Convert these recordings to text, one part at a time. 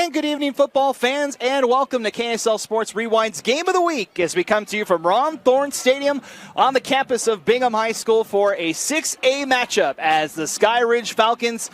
And good evening, football fans, and welcome to KSL Sports Rewind's Game of the Week as we come to you from Ron Thorne Stadium on the campus of Bingham High School for a 6A matchup as the Skyridge Falcons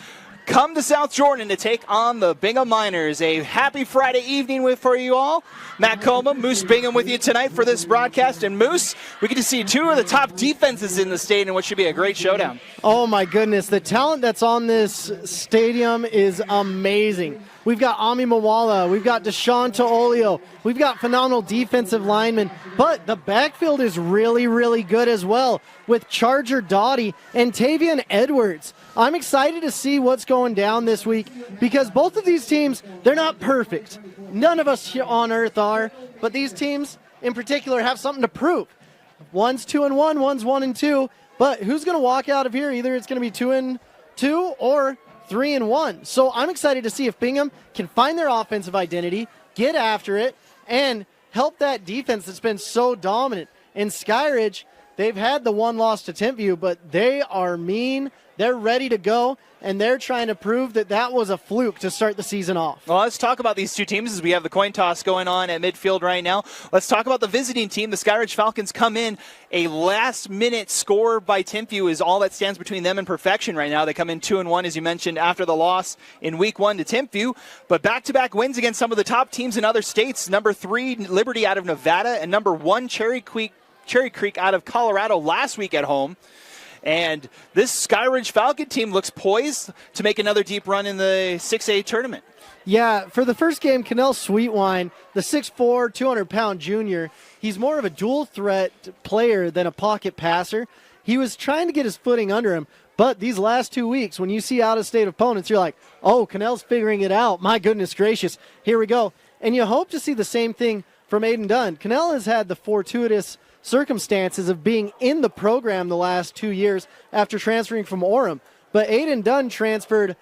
come to South Jordan to take on the Bingham Miners. A happy Friday evening for you all. Matt Coma, Moose Bingham with you tonight for this broadcast. And Moose, we get to see two of the top defenses in the state in what should be a great showdown. Oh my goodness, the talent that's on this stadium is amazing. We've got Ami Mawala, we've got Deshaun Teolio, we've got phenomenal defensive linemen, but the backfield is really, really good as well with Charger Doughty and Tavian Edwards. I'm excited to see what's going down this week because both of these teams, they're not perfect. None of us here on earth are, but these teams in particular have something to prove. One's 2-1, one's 1-2, but who's going to walk out of here? Either it's going to be 2-2 or 3-1. So I'm excited to see if Bingham can find their offensive identity, get after it, and help that defense that's been so dominant. In Skyridge, they've had the one loss to Timpview, but they are mean. They're ready to go, and they're trying to prove that that was a fluke to start the season off. Well, let's talk about these two teams as we have the coin toss going on at midfield right now. Let's talk about the visiting team. The Skyridge Falcons come in. A last-minute score by Timpview is all that stands between them and perfection right now. They come in 2-1, as you mentioned, after the loss in Week 1 to Timpview. But back-to-back wins against some of the top teams in other states. Number 3, Liberty out of Nevada, and number 1, Cherry Creek out of Colorado last week at home. And this Skyridge Falcon team looks poised to make another deep run in the 6A tournament. Yeah, for the first game, Cannell Sweetwine, the 6'4", 200-pound junior, he's more of a dual-threat player than a pocket passer. He was trying to get his footing under him, but these last 2 weeks, when you see out-of-state opponents, you're like, oh, Cannell's figuring it out. My goodness gracious, here we go. And you hope to see the same thing from Aiden Dunn. Cannell has had the fortuitous circumstances of being in the program the last 2 years after transferring from Orem. But Aiden Dunn transferred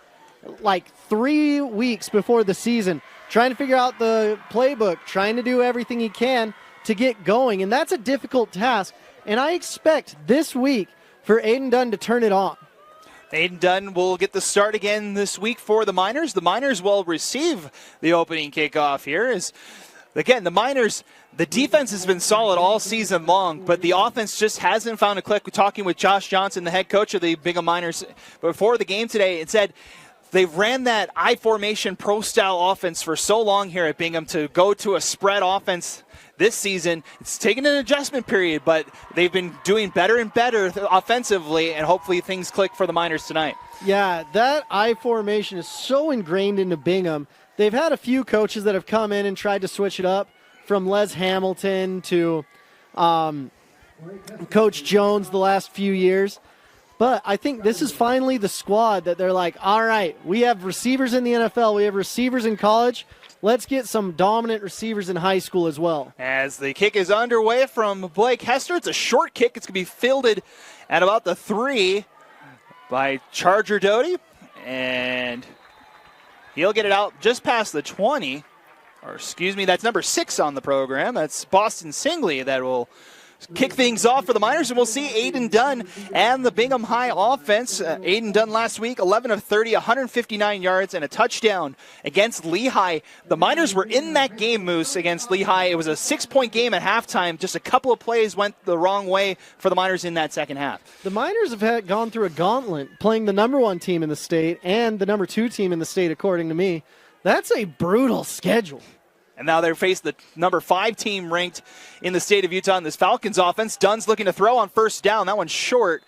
like 3 weeks before the season, trying to figure out the playbook, trying to do everything he can to get going. And that's a difficult task. And I expect this week for Aiden Dunn to turn it on. Aiden Dunn will get the start again this week for the Miners. The Miners will receive the opening kickoff here. Again, the Miners, the defense has been solid all season long, but the offense just hasn't found a click. We're talking with Josh Johnson, the head coach of the Bingham Miners, before the game today, and said they've ran that I-formation pro-style offense for so long here at Bingham to go to a spread offense this season. It's taken an adjustment period, but they've been doing better and better offensively, and hopefully things click for the Miners tonight. Yeah, that I-formation is so ingrained into Bingham. They've had a few coaches that have come in and tried to switch it up, from Les Hamilton to Coach Jones the last few years. But I think this is finally the squad that they're like, all right, we have receivers in the NFL, we have receivers in college. Let's get some dominant receivers in high school as well. As the kick is underway from Blake Hester, it's a short kick. It's going to be fielded at about the 3 by Charger Doughty. And he'll get it out just past the 20. Or excuse me, that's number 6 on the program. That's Boston Singley that will kick things off for the Miners, and we'll see Aiden Dunn and the Bingham High offense. Aiden Dunn last week, 11 of 30, 159 yards, and a touchdown against Lehigh. The Miners were in that game, Moose, against Lehigh. It was a 6-point game at halftime. Just a couple of plays went the wrong way for the Miners in that second half. The Miners have gone through a gauntlet, playing the number 1 team in the state and the number 2 team in the state, according to me. That's a brutal schedule. And now they face the number 5 team ranked in the state of Utah in this Falcons offense. Dunn's looking to throw on first down. That one's short.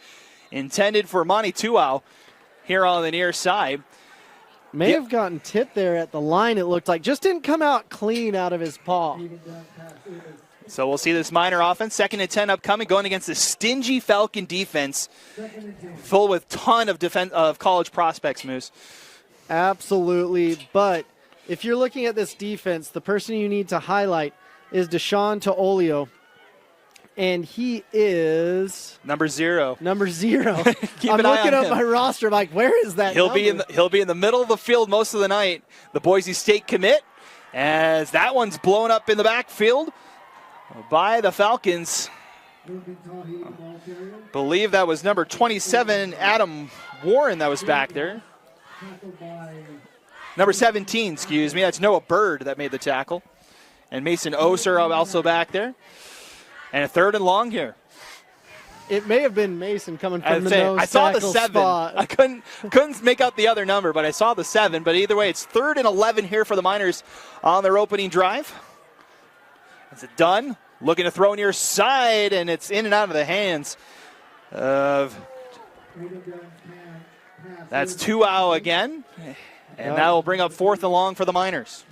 Intended for Monty Tuau here on the near side. May have gotten tipped there at the line, it looked like. Just didn't come out clean out of his paw. So we'll see this Miner offense. 2nd and 10 upcoming, going against the stingy Falcon defense. Full with ton of college prospects, Moose. Absolutely, but if you're looking at this defense, the person you need to highlight is Deshaun Teolio, and he is number 0. Number 0. I'm looking up my roster. I'm like, where is that? He'll be in the middle of the field most of the night. The Boise State commit, as that one's blown up in the backfield by the Falcons. Believe that was number 27, Adam Warren, that was back there. Number 17, excuse me. That's Noah Bird that made the tackle. And Mason Oser also back there. And a 3rd and long here. It may have been Mason coming from the nose I saw the tackle 7. spot. I couldn't make out the other number, but I saw the 7. But either way, it's 3rd and 11 here for the Miners on their opening drive. Is it done? Looking to throw near side, and it's in and out of the hands of... That's Tuau again. And that will bring up 4th and long for the Miners.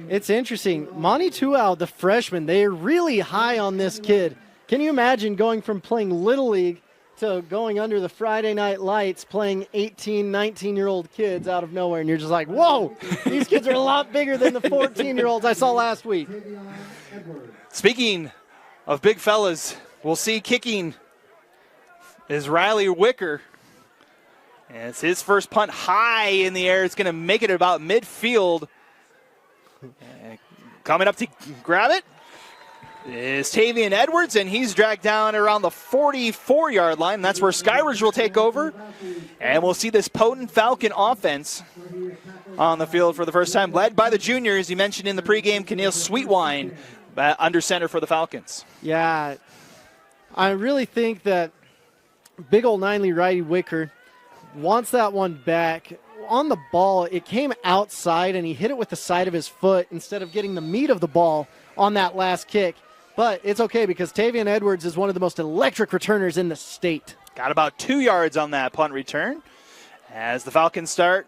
It's interesting. Monty Tuau, the freshman, they're really high on this kid. Can you imagine going from playing Little League to going under the Friday night lights, playing 18, 19-year-old kids out of nowhere, and you're just like, whoa, these kids are a lot bigger than the 14-year-olds I saw last week. Speaking of big fellas, we'll see kicking is Riley Wicker. And it's his first punt high in the air. It's going to make it about midfield. And coming up to grab it is Tavian Edwards, and he's dragged down around the 44-yard line. That's where Skyridge will take over. And we'll see this potent Falcon offense on the field for the first time, led by the juniors. You mentioned in the pregame, Keneal Sweetwine under center for the Falcons. Yeah, I really think that big old 9 Riley Wicker wants that one back. On the ball, it came outside, and he hit it with the side of his foot instead of getting the meat of the ball on that last kick. But it's okay because Tavian Edwards is one of the most electric returners in the state. Got about 2 yards on that punt return as the Falcons start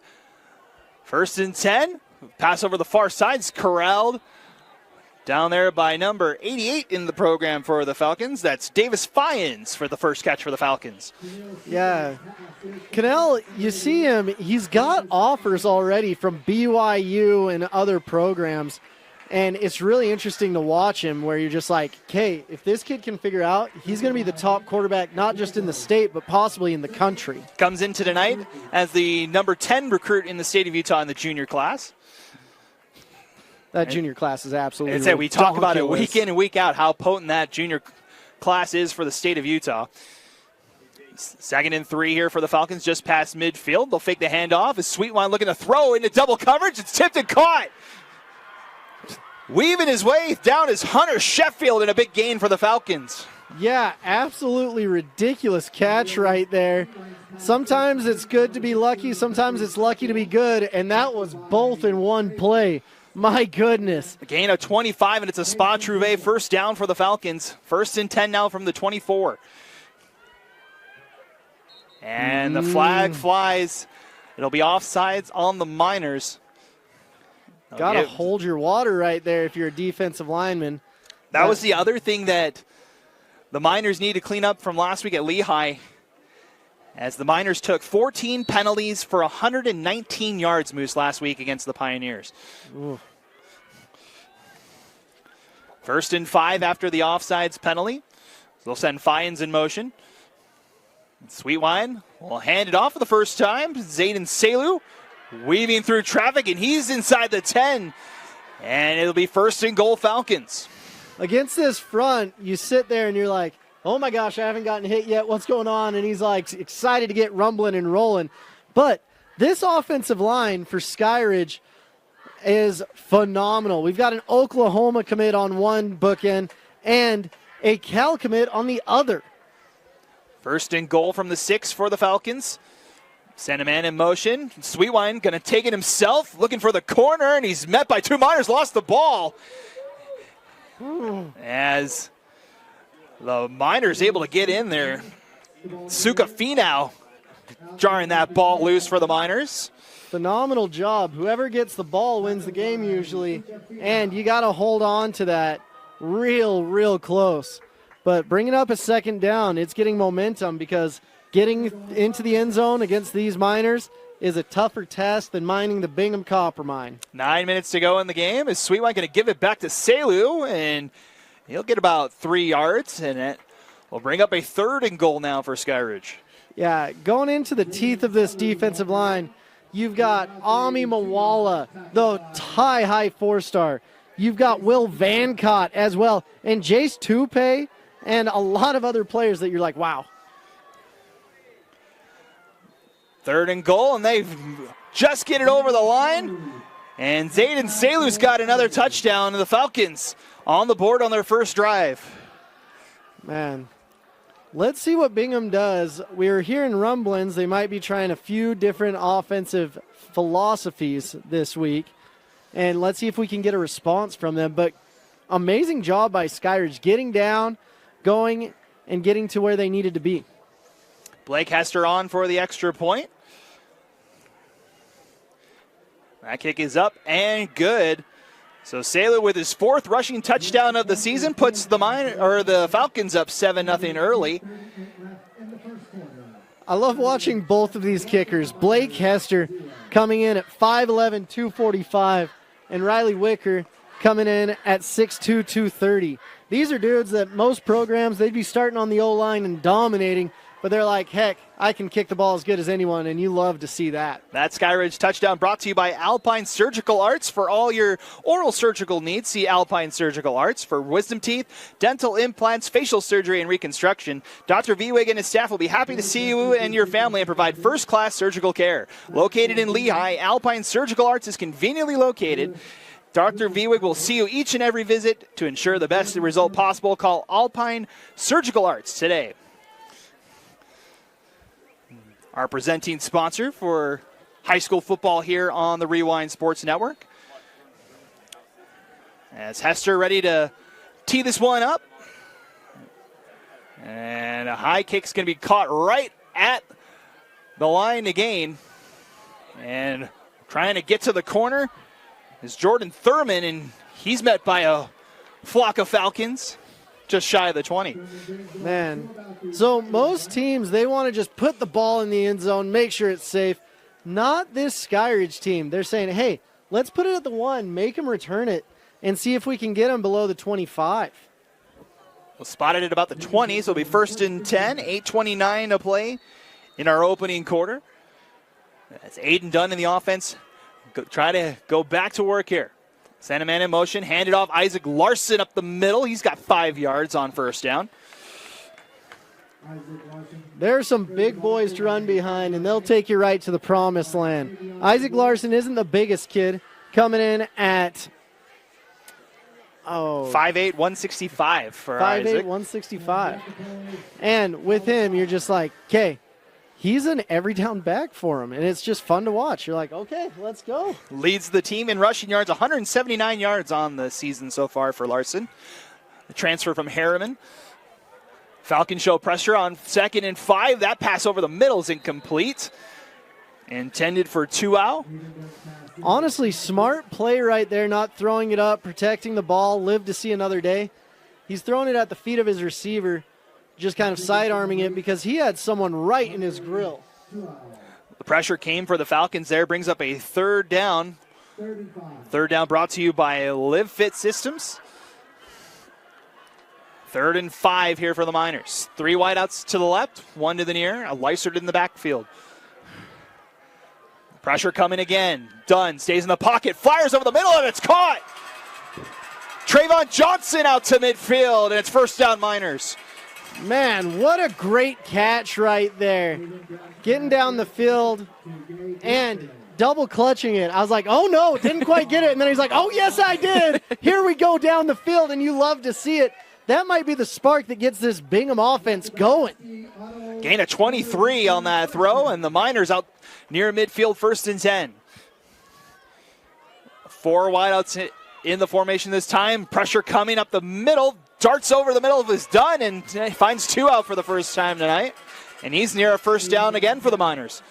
1st and 10. Pass over the far side's corralled down there by number 88 in the program for the Falcons. That's Davis Fyans for the first catch for the Falcons. Yeah. Keneal, you see him, he's got offers already from BYU and other programs. And it's really interesting to watch him where you're just like, okay, if this kid can figure out, he's going to be the top quarterback, not just in the state, but possibly in the country. Comes into tonight as the number 10 recruit in the state of Utah in the junior class. That junior class is absolutely ridiculous. We talk about it week in and week out, how potent that junior class is for the state of Utah. 2nd and 3 here for the Falcons, just past midfield. They'll fake the handoff. Is Sweetwine looking to throw into double coverage? It's tipped and caught. Weaving his way down is Hunter Sheffield, and a big gain for the Falcons. Yeah, absolutely ridiculous catch right there. Sometimes it's good to be lucky, sometimes it's lucky to be good, and that was both in one play. My goodness. A gain of 25, and it's a Spa Trouvé first down for the Falcons. 1st and 10 now from the 24. And the flag flies. It'll be offsides on the Miners. Got to hold your water right there if you're a defensive lineman. That was the other thing that the Miners need to clean up from last week at Lehigh, as the Miners took 14 penalties for 119 yards, Moose, last week against the Pioneers. Ooh. 1st and 5 after the offsides penalty. They'll send Fyans in motion. Sweetwine will hand it off for the first time. Zayden Salu weaving through traffic, and he's inside the 10. And it'll be 1st and goal Falcons. Against this front, you sit there and you're like, oh my gosh, I haven't gotten hit yet. What's going on? And he's like excited to get rumbling and rolling. But this offensive line for Skyridge is phenomenal. We've got an Oklahoma commit on one bookend and a Cal commit on the other. 1st and goal from the 6 for the Falcons. Send a man in motion. Sweetwine going to take it himself, looking for the corner, and he's met by 2 Miners, lost the ball. As the Miners able to get in there. Suka Finau jarring that ball loose for the Miners. Phenomenal job. Whoever gets the ball wins the game usually, and you got to hold on to that real close. But bringing up a 2nd down, it's getting momentum because getting into the end zone against these Miners is a tougher task than mining the Bingham copper mine. 9 minutes to go in the game. Is Sweetwine going to give it back to Salu, and he'll get about 3 yards, and it will bring up a 3rd and goal now for Skyridge. Yeah, going into the teeth of this defensive line, you've got Ami Mawala, the high 4-star. You've got Will Vancott as well, and Jace Tupe, and a lot of other players that you're like, wow. 3rd and goal, and they just get it over the line. And Zayden Salu's got another touchdown, and the Falcons on the board on their first drive. Man, let's see what Bingham does. We were hearing rumblings they might be trying a few different offensive philosophies this week, and let's see if we can get a response from them. But amazing job by Skyridge getting down, going, and getting to where they needed to be. Blake Hester on for the extra point. That kick is up and good. So Salu with his 4th rushing touchdown of the season puts the Falcons up 7-0 early. I love watching both of these kickers. Blake Hester coming in at 5'11", 245, and Riley Wicker coming in at 6'2", 230. These are dudes that most programs, they'd be starting on the O-line and dominating, but they're like, heck, I can kick the ball as good as anyone, and you love to see that. That Skyridge touchdown brought to you by Alpine Surgical Arts. For all your oral surgical needs, see Alpine Surgical Arts. For wisdom teeth, dental implants, facial surgery, and reconstruction, Dr. Viewig and his staff will be happy to see you and your family and provide first-class surgical care. Located in Lehigh, Alpine Surgical Arts is conveniently located. Dr. Viewig will see you each and every visit to ensure the best result possible. Call Alpine Surgical Arts today. Our presenting sponsor for high school football here on the Rewind Sports Network. As Hester ready to tee this one up. And a high kick's going to be caught right at the line again. And trying to get to the corner is Jordan Thurman, and he's met by a flock of Falcons just shy of the 20. Man, so most teams, they want to just put the ball in the end zone, make sure it's safe. Not this Skyridge team. They're saying, hey, let's put it at the 1, make them return it, and see if we can get them below the 25. We'll spot it at about the 20, so it'll be 1st and 10, 8:29 to play in our opening quarter. That's Aiden Dunn in the offense. Try to go back to work here. Send a man in motion, handed off Isaac Larson up the middle. He's got 5 yards on first down. There are some big boys to run behind, and they'll take you right to the promised land. Isaac Larson isn't the biggest kid, coming in at 5'8", 165 for 5'8", Isaac. 165. And with him, you're just like, okay, he's an every down back for him, and it's just fun to watch. You're like, okay, let's go. Leads the team in rushing yards, 179 yards on the season so far for Larson. The transfer from Harriman. Falcons show pressure on 2nd and 5. That pass over the middle is incomplete. Intended for Tuau. Honestly, smart play right there, not throwing it up, protecting the ball, live to see another day. He's throwing it at the feet of his receiver, just kind of sidearming it because he had someone right in his grill. The pressure came for the Falcons there, brings up a 3rd down. 3rd down brought to you by Live Fit Systems. 3rd and 5 here for the Miners. 3 wideouts to the left, 1 to the near, a Lysert in the backfield. Pressure coming again. Dunn stays in the pocket, fires over the middle, and it's caught. Trayvon Johnson out to midfield, and it's 1st down Miners. Man, what a great catch right there. Getting down the field and double clutching it. I was like, oh no, didn't quite get it. And then he's like, oh yes, I did. Here we go down the field, and you love to see it. That might be the spark that gets this Bingham offense going. Gain of 23 on that throw, and the Miners out near midfield, 1st and 10. 4 wideouts in the formation this time. Pressure coming up the middle. Darts over the middle of his Dunn and finds 2 out for the first time tonight. And he's near a 1st down again for the Miners.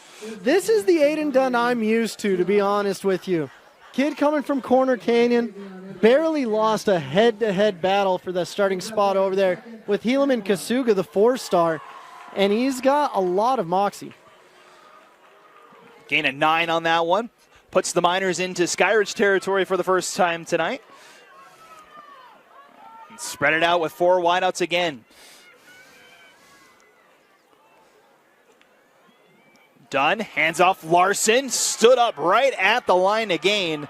This is the Aiden Dunn I'm used to be honest with you. Kid coming from Corner Canyon, barely lost a head-to-head battle for the starting spot over there with Helaman Kasuga, the 4-star, and he's got a lot of moxie. Gain of 9 on that one. Puts the Miners into Skyridge territory for the first time tonight. Spread it out with 4 wideouts again. Dunn, hands off Larson, stood up right at the line again.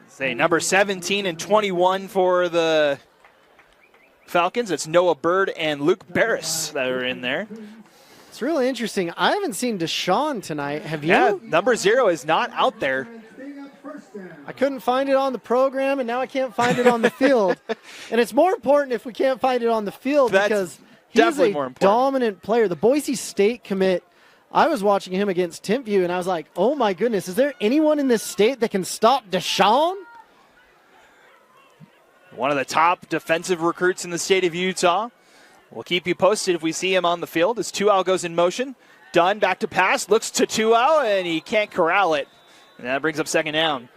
Say number 17 and 21 for the Falcons. It's Noah Bird and Luke Barris that are in there. It's really interesting. I haven't seen Deshaun tonight. Have you? Yeah, number 0 is not out there. I couldn't find it on the program, and now I can't find it on the field. And it's more important if we can't find it on the field because he's a dominant player. The Boise State commit, I was watching him against Timpview, and I was like, oh, my goodness, is there anyone in this state that can stop Deshaun? One of the top defensive recruits in the state of Utah. We'll keep you posted if we see him on the field as Tuau goes in motion. Dunn back to pass, looks to Tuau, and he can't corral it. And that brings up second down.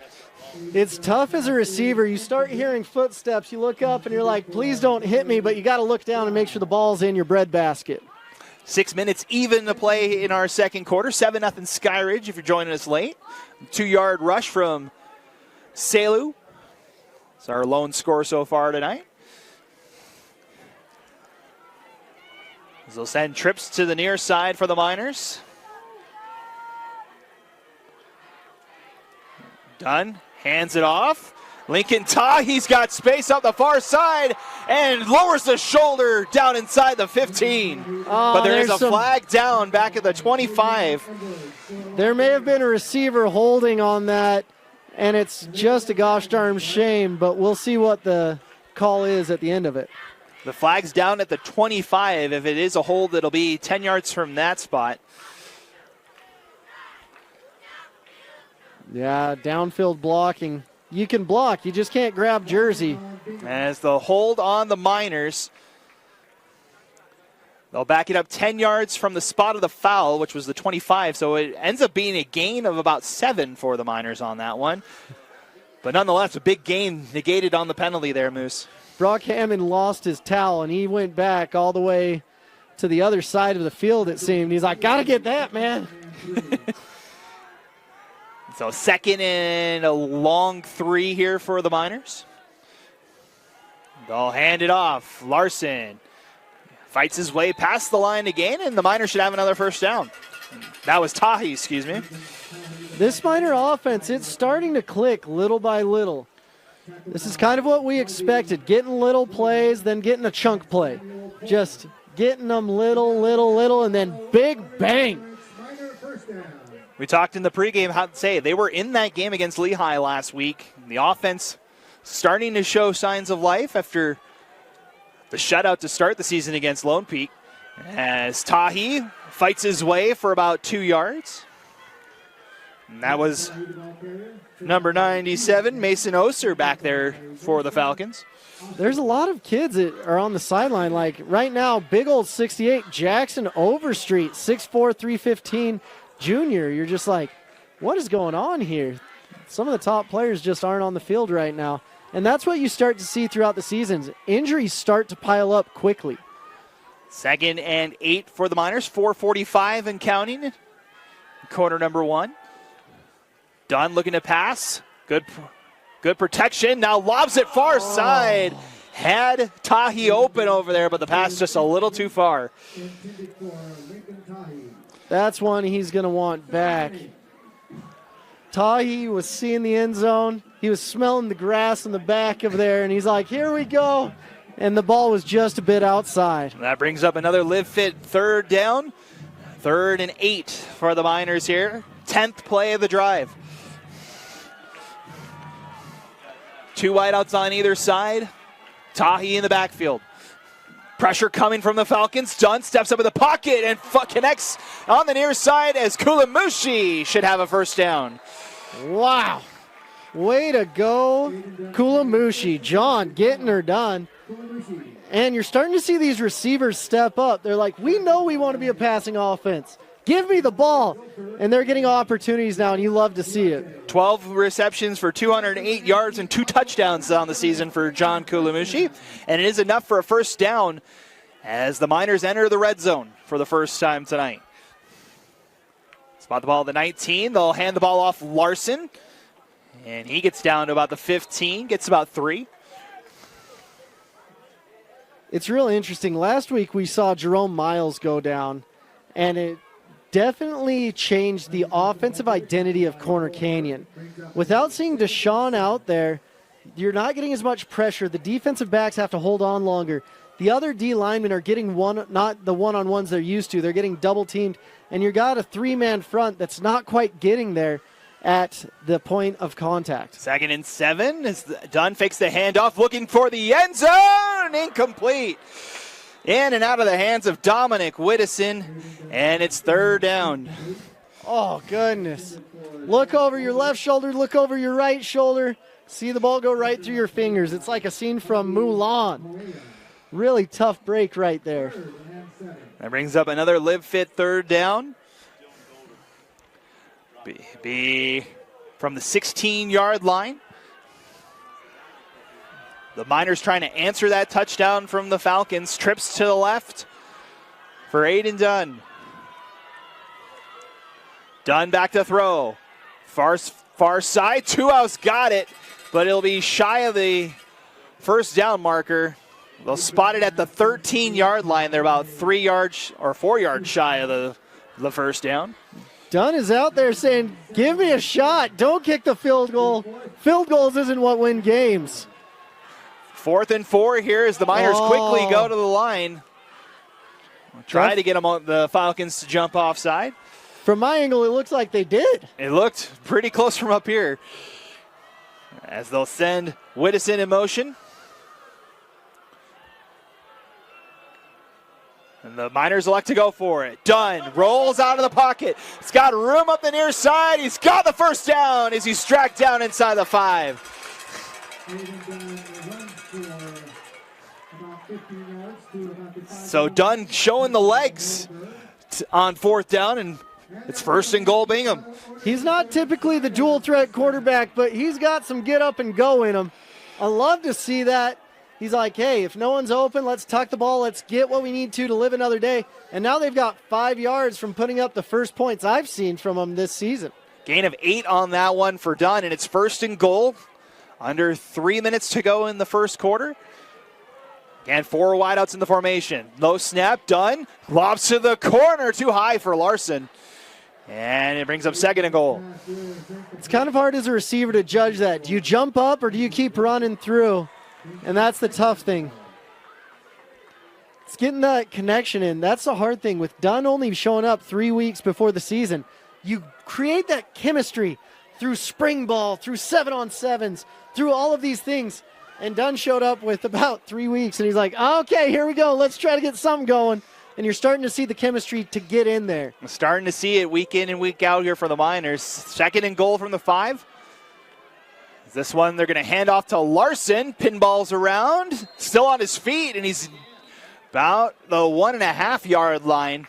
It's tough as a receiver. You start hearing footsteps, you look up, and you're like, please don't hit me, but you got to look down and make sure the ball's in your breadbasket. 6 minutes even to play in our second quarter. 7-0 Skyridge if you're joining us late. 2-yard rush from Selu. It's our lone score so far tonight. They'll send trips to the near side for the Miners. Dunn hands it off. Lincoln Tahi's got space up the far side and lowers the shoulder down inside the 15. But there's a flag down back at the 25. There may have been a receiver holding on that, and it's just a gosh darn shame, but we'll see what the call is at the end of it. The flag's down at the 25. If it is a hold, it'll be 10 yards from that spot. Yeah, downfield blocking. You can block, you just can't grab jersey. As the hold on the Miners. They'll back it up 10 yards from the spot of the foul, which was the 25. So it ends up being a gain of about 7 for the Miners on that one. But nonetheless, a big gain negated on the penalty there, Moose. Brock Hammond lost his towel, and he went back all the way to the other side of the field, it seemed. He's like, got to get that, man. So second and a long 3 here for the Miners. They'll hand it off. Larson fights his way past the line again, and the Miners should have another first down. That was Tahi, excuse me. This Miner offense, it's starting to click little by little. This is kind of what we expected, getting little plays, then getting a chunk play. Just getting them little, and then big bang. We talked in the pregame how to say they were in that game against Lehigh last week. The offense starting to show signs of life after the shutout to start the season against Lone Peak. As Tahi fights his way for about 2 yards. And that was number 97, Mason Oser, back there for the Falcons. There's a lot of kids that are on the sideline. Like right now, big old 68, Jackson Overstreet, 6'4", 315 junior. You're just like, what is going on here? Some of the top players just aren't on the field right now. And that's what you start to see throughout the seasons. Injuries start to pile up quickly. 2nd and 8 for the Miners, 4:45 and counting. Corner number 1. Dunn looking to pass. Good protection. Now lobs it far side. Had Tahi open over there, but the pass just a little too far. That's one he's going to want back. Tahi was seeing the end zone. He was smelling the grass in the back of there, and he's like, here we go. And the ball was just a bit outside. That brings up another live fit third down. 3rd and 8 for the Miners here. 10th play of the drive. 2 wideouts on either side. Tahi in the backfield. Pressure coming from the Falcons. Dunn steps up in the pocket and connects on the near side as Kulamushi should have a first down. Wow. Way to go, Kulamushi. John getting her done. And you're starting to see these receivers step up. They're like, we know we want to be a passing offense. Give me the ball. And they're getting opportunities now, and you love to see it. 12 receptions for 208 yards and 2 touchdowns on the season for John Kulamushi. And it is enough for a first down as the Miners enter the red zone for the first time tonight. Spot the ball at the 19. They'll hand the ball off Larson. And he gets down to about the 15, gets about 3. It's really interesting. Last week we saw Jerome Miles go down, and it definitely changed the offensive identity of Corner Canyon. Without seeing Deshaun out there, you're not getting as much pressure. The defensive backs have to hold on longer. The other D linemen are getting not the one-on-ones they're used to. They're getting double teamed, and you got a 3-man front that's not quite getting there at the point of contact. 2nd and 7 as Dunn fakes the handoff, looking for the end zone. Incomplete. In and out of the hands of Dominic Whittison, and it's 3rd down. Oh, goodness. Look over your left shoulder, look over your right shoulder. See the ball go right through your fingers. It's like a scene from Mulan. Really tough break right there. That brings up another live fit 3rd down. Be from the 16-yard line. The Miners trying to answer that touchdown from the Falcons. Trips to the left for Aiden Dunn. Dunn back to throw. Far side. Two-house got it, but it'll be shy of the 1st down marker. They'll spot it at the 13-yard line. They're about 3 yards or 4 yards shy of the 1st down. Dunn is out there saying, give me a shot. Don't kick the field goal. Field goals isn't what win games. 4th and 4 here as the Miners quickly go to the line. Try to get the Falcons to jump offside. From my angle, it looks like they did. It looked pretty close from up here. As they'll send Whittison in motion. And the Miners elect to go for it. Dunn rolls out of the pocket. He's got room up the near side. He's got the 1st down as he's tracked down inside the 5. So Dunn showing the legs on 4th down, and it's 1st and goal Bingham. He's not typically the dual threat quarterback, but he's got some get up and go in him. I love to see that. He's like, hey, if no one's open, let's tuck the ball. Let's get what we need to live another day. And now they've got 5 yards from putting up the first points I've seen from them this season. Gain of 8 on that one for Dunn, and it's 1st and goal. Under 3 minutes to go in the 1st quarter. And 4 wideouts in the formation. Low snap, Dunn. Lobs to the corner, too high for Larson. And it brings up 2nd and goal. It's kind of hard as a receiver to judge that. Do you jump up or do you keep running through? And that's the tough thing. It's getting that connection in. That's the hard thing. With Dunn only showing up 3 weeks before the season, you create that chemistry through spring ball, through 7-on-7s, through all of these things. And Dunn showed up with about 3 weeks, and he's like, okay, here we go. Let's try to get something going. And you're starting to see the chemistry to get in there. I'm starting to see it week in and week out here for the Miners. 2nd and goal from the 5. This one they're going to hand off to Larson. Pinballs around. Still on his feet, and he's about the 1.5-yard line.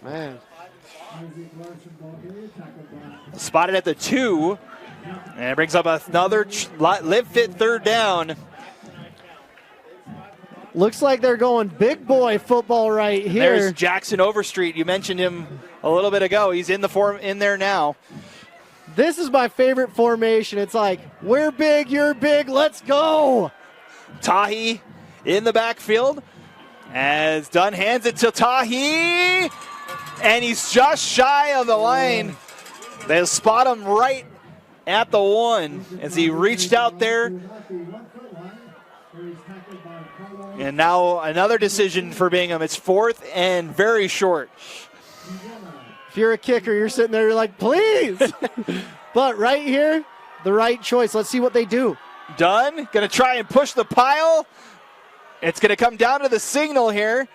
Man. Spotted at the 2. And it brings up another live fit 3rd down. Looks like they're going big boy football right here. There's Jackson Overstreet. You mentioned him a little bit ago. He's in there now. This is my favorite formation. It's like, we're big, you're big, let's go. Tahi in the backfield as Dunn hands it to Tahi, and he's just shy of the line. They'll spot him right at the 1 as he reached out there. And now another decision for Bingham. It's 4th and very short. If you're a kicker, you're sitting there, you're like, please. But right here, the right choice. Let's see what they do. Dunn going to try and push the pile. It's going to come down to the signal here.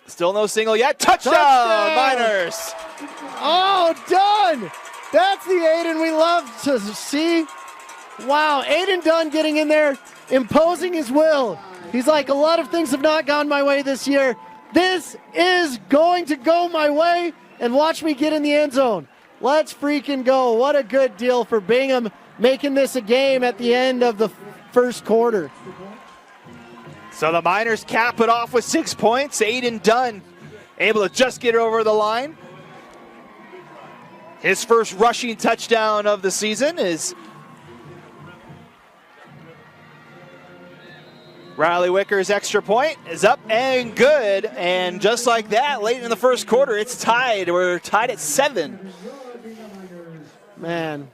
Still no signal yet. Touchdown, Miners. Oh, Dunn. That's the Aiden we love to see. Wow, Aiden Dunn getting in there, imposing his will. He's like, a lot of things have not gone my way this year. This is going to go my way, and watch me get in the end zone. Let's freaking go. What a good deal for Bingham, making this a game at the end of the 1st quarter. So the Miners cap it off with 6 points. Aiden Dunn able to just get over the line. His first rushing touchdown of the season is Riley Wicker's extra point is up and good. And just like that, late in the 1st quarter, it's tied. We're tied at 7. Man,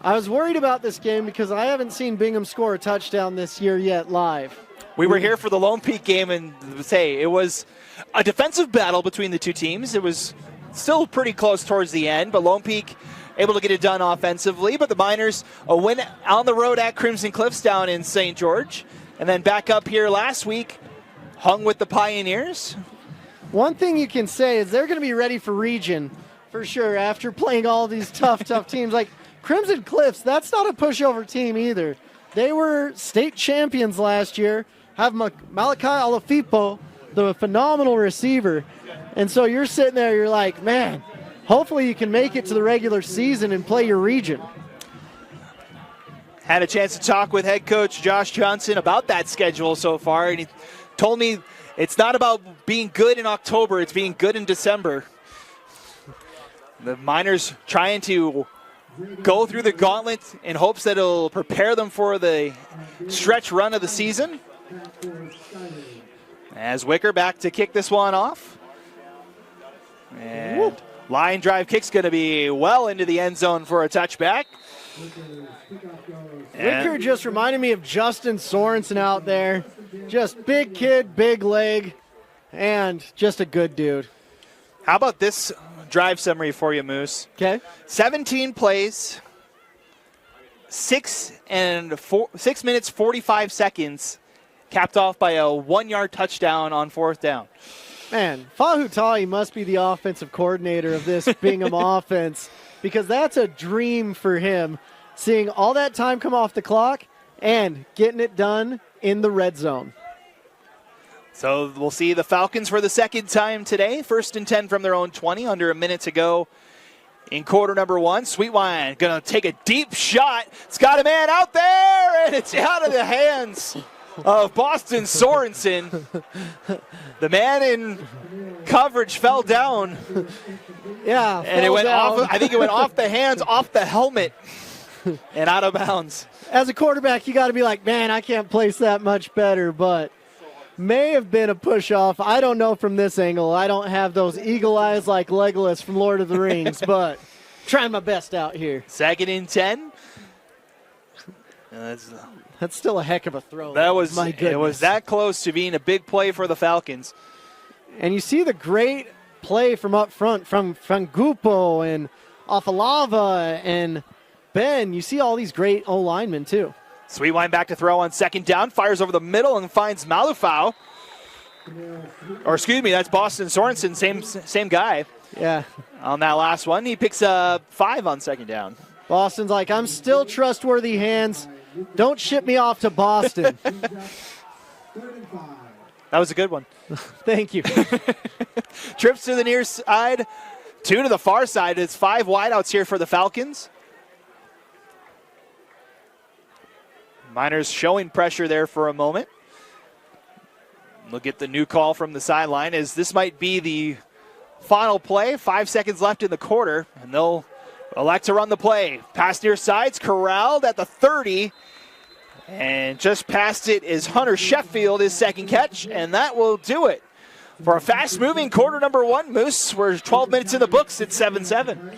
I was worried about this game because I haven't seen Bingham score a touchdown this year yet live. We were here for the Lone Peak game, and say it was a defensive battle between the two teams. It was still pretty close towards the end, but Lone Peak able to get it done offensively. But the Miners a win on the road at Crimson Cliffs down in St. George, and then back up here last week, hung with the Pioneers. One thing you can say is they're going to be ready for region for sure after playing all these tough teams. Like Crimson Cliffs, that's not a pushover team either. They were state champions last year, have Malachi Alafipo, the phenomenal receiver. And so you're sitting there, you're like, man, hopefully you can make it to the regular season and play your region. Had a chance to talk with head coach Josh Johnson about that schedule so far, and he told me it's not about being good in October, it's being good in December. The Miners trying to go through the gauntlet in hopes that it'll prepare them for the stretch run of the season. As Wicker back to kick this one off. And line drive kick's going to be well into the end zone for a touchback. Wicker just reminded me of Justin Sorensen out there. Just big kid, big leg, and just a good dude. How about this drive summary for you, Moose? Okay. 17 plays, 6 minutes, 45 seconds, capped off by a 1-yard touchdown on 4th down. Man, Fahutai must be the offensive coordinator of this Bingham offense, because that's a dream for him, seeing all that time come off the clock and getting it done in the red zone. So we'll see the Falcons for the second time today. 1st and 10 from their own 20, under a minute to go in quarter number 1. Sweetwine going to take a deep shot. It's got a man out there, and it's out of the hands of Boston Sorensen. The man in coverage fell down. Yeah, and it went off. I think it went off the hands, off the helmet, and out of bounds. As a quarterback, you got to be like, man, I can't place that much better, but may have been a push-off. I don't know from this angle. I don't have those eagle eyes like Legolas from Lord of the Rings, but trying my best out here. 2nd and 10. That's still a heck of a throw. That was, my goodness. It was that close to being a big play for the Falcons. And you see the great play from up front from Gupo and Afalava and Ben. You see all these great O-linemen too. Sweetwine back to throw on 2nd down, fires over the middle and finds Malufau. Or excuse me, that's Boston Sorensen, same guy. Yeah. On that last one, he picks up 5 on 2nd down. Boston's like, I'm still trustworthy hands. Don't ship me off to Boston. That was a good one. Thank you. Trips to the near side, 2 to the far side. It's 5 wideouts here for the Falcons. Miners showing pressure there for a moment. Look at the new call from the sideline, as this might be the final play. 5 seconds left in the quarter, and they'll elect to run the play. Pass near sides, corralled at the 30. And just past it is Hunter Sheffield, his 2nd catch, and that will do it. For a fast-moving quarter number 1, Moose, we're 12 minutes in the books at 7-7.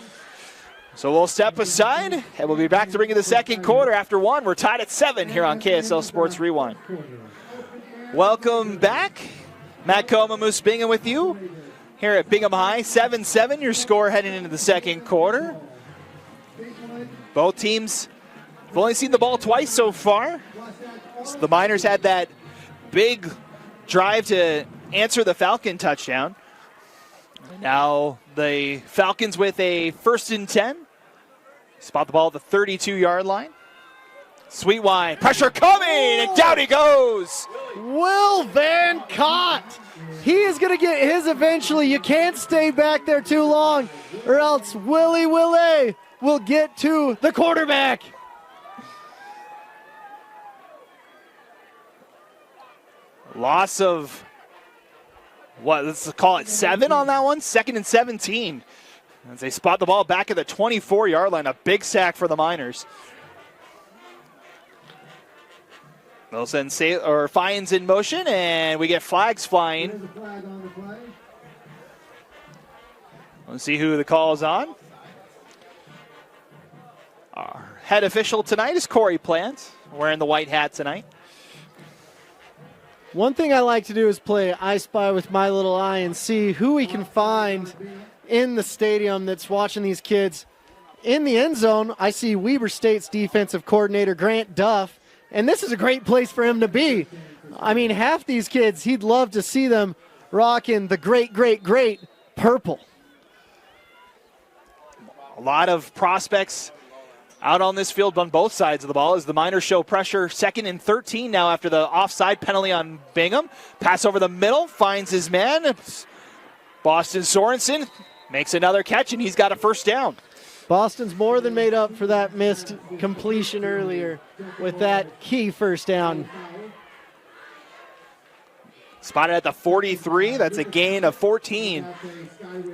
So we'll step aside, and we'll be back to bring you the 2nd quarter after 1. We're tied at 7 here on KSL Sports Rewind. Welcome back. Matt Coma, Moose Bingham with you here at Bingham High. 7-7, your score heading into the 2nd quarter. Both teams have only seen the ball twice so far. So the Miners had that big drive to answer the Falcon touchdown. Now the Falcons with a 1st and 10. Spot the ball at the 32-yard line. Sweetwine, pressure coming, and down he goes. Will Van Cott. He is going to get his eventually. You can't stay back there too long, or else Willie will get to the quarterback. Loss of, let's call it 7 on that one. 2nd and 17. As they spot the ball back at the 24-yard line. A big sack for the Miners. They'll send fines in motion, and we get flags flying. Let's see who the call is on. Our head official tonight is Corey Plant, wearing the white hat tonight. One thing I like to do is play I Spy with my little eye and see who we can find in the stadium that's watching these kids. In the end zone, I see Weber State's defensive coordinator, Grant Duff, and this is a great place for him to be. I mean, half these kids, he'd love to see them rocking the great, great, great purple. A lot of prospects out on this field on both sides of the ball as the Miners show pressure. 2nd and 13 now after the offside penalty on Bingham. Pass over the middle, finds his man. Boston Sorensen makes another catch, and he's got a first down. Boston's more than made up for that missed completion earlier with that key first down. Spotted at the 43. That's a gain of 14.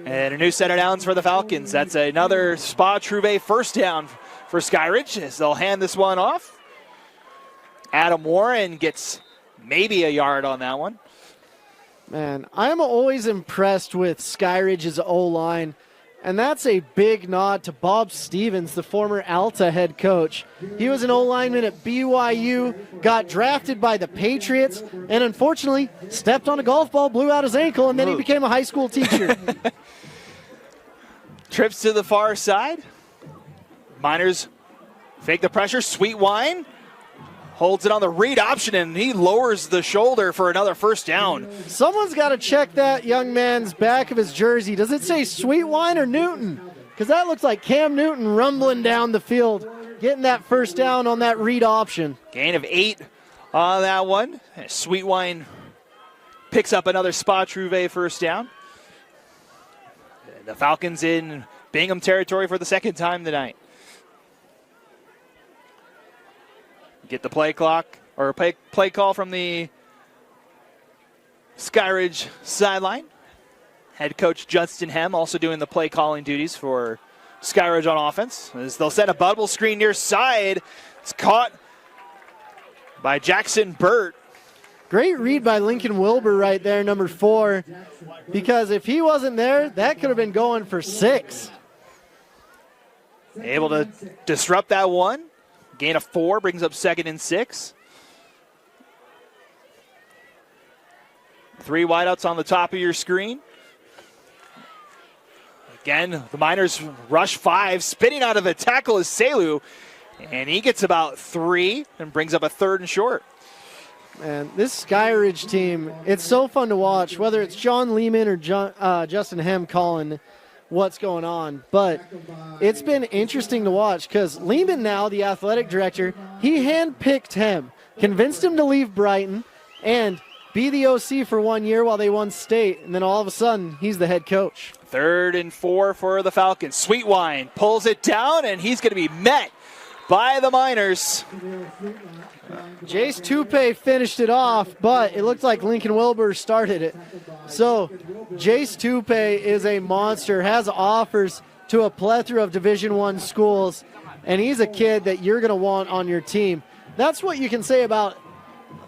And a new set of downs for the Falcons. That's another Spa Trouvé first down for Skyridge as they'll hand this one off. Adam Warren gets maybe a yard on that one. Man, I'm always impressed with Skyridge's O-line, and that's a big nod to Bob Stevens, the former Alta head coach. He was an O-lineman at BYU, got drafted by the Patriots, and unfortunately stepped on a golf ball, blew out his ankle, and then he became a high school teacher. Trips to the far side. Miners fake the pressure. Sweet Wine holds it on the read option, and he lowers the shoulder for another first down. Someone's got to check that young man's back of his jersey. Does it say Sweet Wine or Newton? Because that looks like Cam Newton rumbling down the field, getting that first down on that read option. Gain of 8 on that one. Sweet Wine picks up another Spa Trouvé first down. The Falcons in Bingham territory for the second time tonight. Get the play clock or play call from the Skyridge sideline. Head coach Justin Hem also doing the play calling duties for Skyridge on offense. As they'll set a bubble screen near side. It's caught by Jackson Burt. Great read by Lincoln Wilbur right there, number 4. Because if he wasn't there, that could have been going for 6. Able to disrupt that one. Gain of 4 brings up 2nd and 6. 3 wideouts on the top of your screen. Again, the Miners rush 5. Spinning out of the tackle is Selu. And he gets about 3 and brings up a 3rd and short. Man, this Skyridge team, it's so fun to watch, whether it's John Lehman or Justin Hem calling what's going on. But it's been interesting to watch because Lehman now, the athletic director, he handpicked him, convinced him to leave Brighton and be the OC for 1 year while they won state. And then all of a sudden, he's the head coach. 3rd and 4 for the Falcons. Sweet Wine pulls it down, and he's going to be met by the Miners. Jace Tupe finished it off, but it looked like Lincoln Wilbur started it. So Jace Tupe is a monster, has offers to a plethora of Division I schools, and he's a kid that you're going to want on your team. That's what you can say about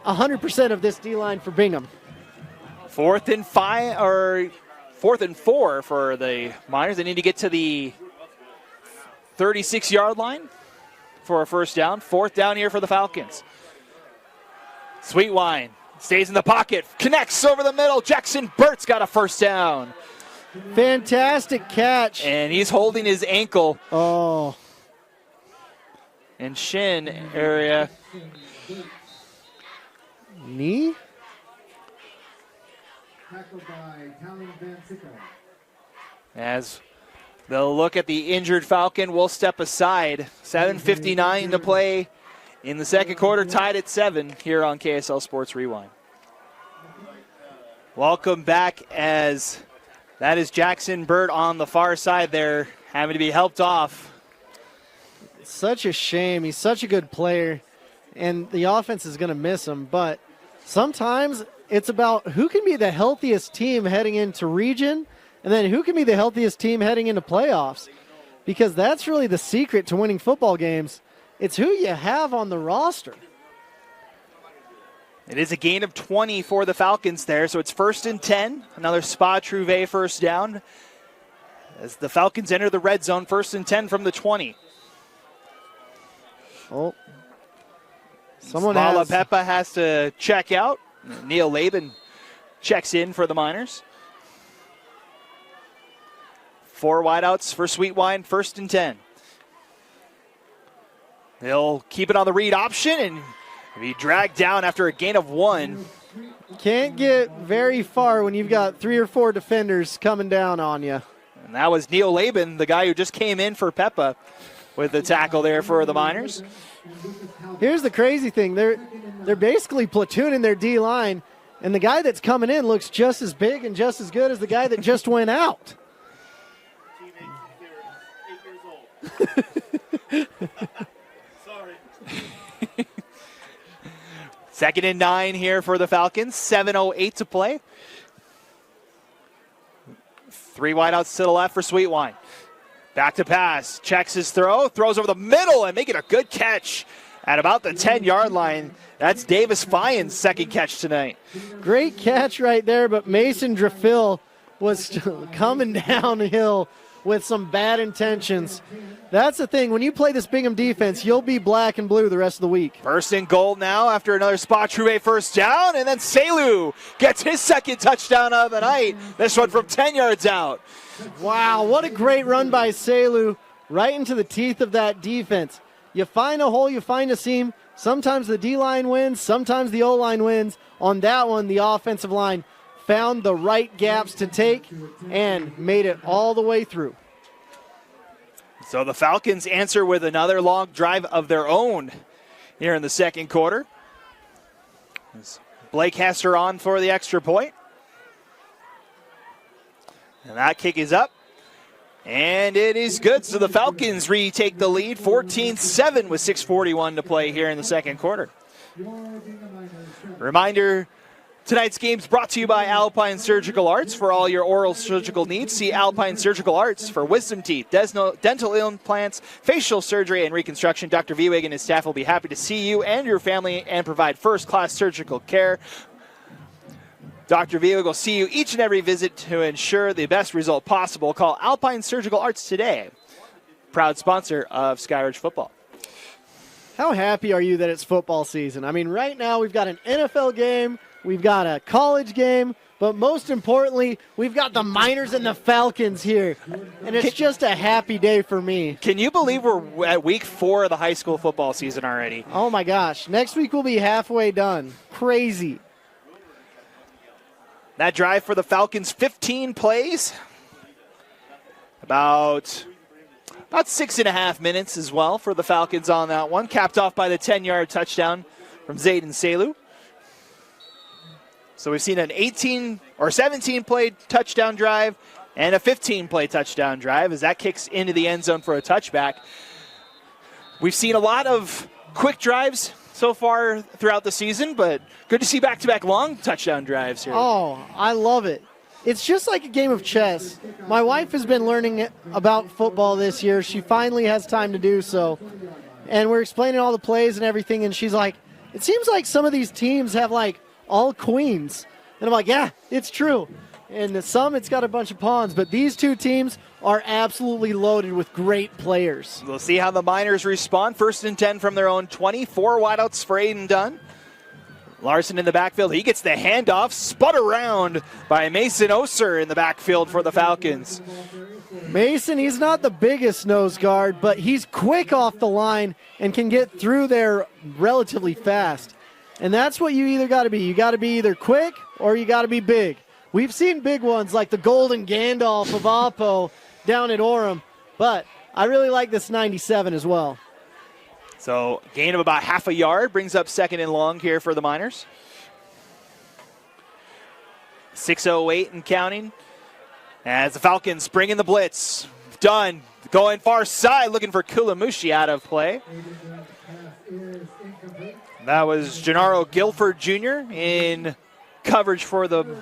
100% of this D-line for Bingham. 4th and 4 for the Miners. They need to get to the 36-yard line for a first down. 4th down here for the Falcons. Sweet Wine stays in the pocket, connects over the middle. Jackson Burt's got a first down. Fantastic catch. And he's holding his ankle. Oh. And shin area. Knee? As they'll look at the injured Falcon, we'll step aside. 7:59 to play in the second quarter, tied at 7 here on KSL Sports Rewind. Welcome back, as that is Jackson Burt on the far side there, having to be helped off. Such a shame. He's such a good player, and the offense is going to miss him. But sometimes it's about who can be the healthiest team heading into region, and then who can be the healthiest team heading into playoffs, because that's really the secret to winning football games. It's who you have on the roster. It is a gain of 20 for the Falcons there, so it's 1st and 10. Another Spa Trouvé first down as the Falcons enter the red zone, 1st and 10 from the 20. Oh. Someone Mala has. Peppa has to check out. Neil Laban checks in for the Miners. 4 wideouts for Sweet Wine, 1st and 10. They'll keep it on the read option and be dragged down after a gain of 1. Can't get very far when you've got 3 or 4 defenders coming down on you. And that was Neil Laban, the guy who just came in for Peppa with the tackle there for the Miners. Here's the crazy thing. They're basically platooning their D-line, and the guy that's coming in looks just as big and just as good as the guy that just went out. Sorry. 2nd and 9 here for the Falcons. 7:08 to play. 3 wideouts to the left for Sweet Wine. Back to pass. Checks his throw. Throws over the middle and making a good catch at about the 10-yard line. That's Davis Fien's 2nd catch tonight. Great catch right there, but Mason Drafil was coming downhill with some bad intentions. That's the thing. When you play this Bingham defense, you'll be black and blue the rest of the week. 1st and goal now after another Spot Trouvé first down, and then Selu gets his 2nd touchdown of the night. This one from 10 yards out. Wow, what a great run by Selu right into the teeth of that defense. You find a hole, you find a seam. Sometimes the D-line wins, sometimes the O-line wins. On that one, the offensive line found the right gaps to take and made it all the way through. So the Falcons answer with another long drive of their own here in the 2nd quarter. Blake Hester on for the extra point. And that kick is up. And it is good. So the Falcons retake the lead 14-7 with 6:41 to play here in the 2nd quarter. Reminder, tonight's game is brought to you by Alpine Surgical Arts. For all your oral surgical needs, see Alpine Surgical Arts for wisdom teeth, dental implants, facial surgery, and reconstruction. Dr. Vieweg and his staff will be happy to see you and your family and provide first-class surgical care. Dr. Vieweg will see you each and every visit to ensure the best result possible. Call Alpine Surgical Arts today. Proud sponsor of Skyridge football. How happy are you that it's football season? I mean, right now we've got an NFL game, we've got a college game, but most importantly, we've got the Miners and the Falcons here. And it's just a happy day for me. Can you believe we're at week 4 of the high school football season already? Oh my gosh. Next week we'll be halfway done. Crazy. That drive for the Falcons, 15 plays. About 6.5 minutes as well for the Falcons on that one. Capped off by the 10-yard touchdown from Zayden Selu. So we've seen an 18 or 17-play touchdown drive and a 15-play touchdown drive as that kicks into the end zone for a touchback. We've seen a lot of quick drives so far throughout the season, but good to see back-to-back long touchdown drives here. Oh, I love it. It's just like a game of chess. My wife has been learning about football this year. She finally has time to do so. And we're explaining all the plays and everything, and she's like, it seems like some of these teams have, like, all queens. And I'm like, yeah, it's true. And some, it's got a bunch of pawns. But these two teams are absolutely loaded with great players. We'll see how the Miners respond. 1st and 10 from their own 20. 4 wideouts for Aiden Dunn. Larson in the backfield. He gets the handoff, spun around by Mason Oser in the backfield for the Falcons. Mason, he's not the biggest nose guard, but he's quick off the line and can get through there relatively fast. And that's what you either got to be. You got to be either quick or you got to be big. We've seen big ones like the Golden Gandalf of Apo down at Orem, but I really like this 97 as well. So gain of about half a yard brings up 2nd and long here for the Miners. 6:08 and counting as the Falcons bring in the blitz. Dunn going far side looking for Kulamushi out of play. That was Gennaro Guilford Jr. in coverage for the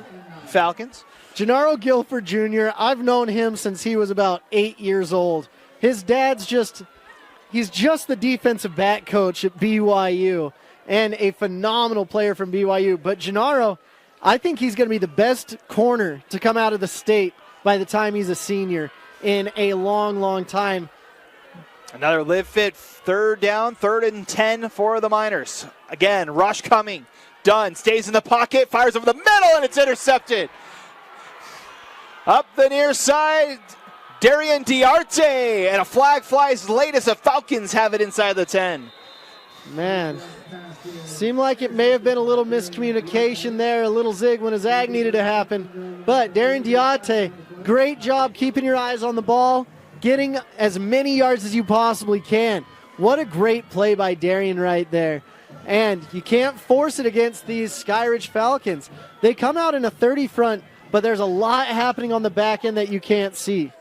Falcons. Gennaro Guilford Jr., I've known him since he was about 8 years old. His dad's he's just the defensive back coach at BYU and a phenomenal player from BYU. But Gennaro, I think he's going to be the best corner to come out of the state by the time he's a senior in a long, long time. Another live fit third down, 3rd and 10 for the Miners. Again, rush coming. Dunn stays in the pocket, fires over the middle, and it's intercepted. Up the near side, Darian Diarte, and a flag flies late as the Falcons have it inside the 10. Man, seemed like it may have been a little miscommunication there, a little zig when a zag needed to happen. But Darian Diarte, great job keeping your eyes on the ball, getting as many yards as you possibly can. What a great play by Darian right there. And you can't force it against these Skyridge Falcons. They come out in a 30 front, but there's a lot happening on the back end that you can't see.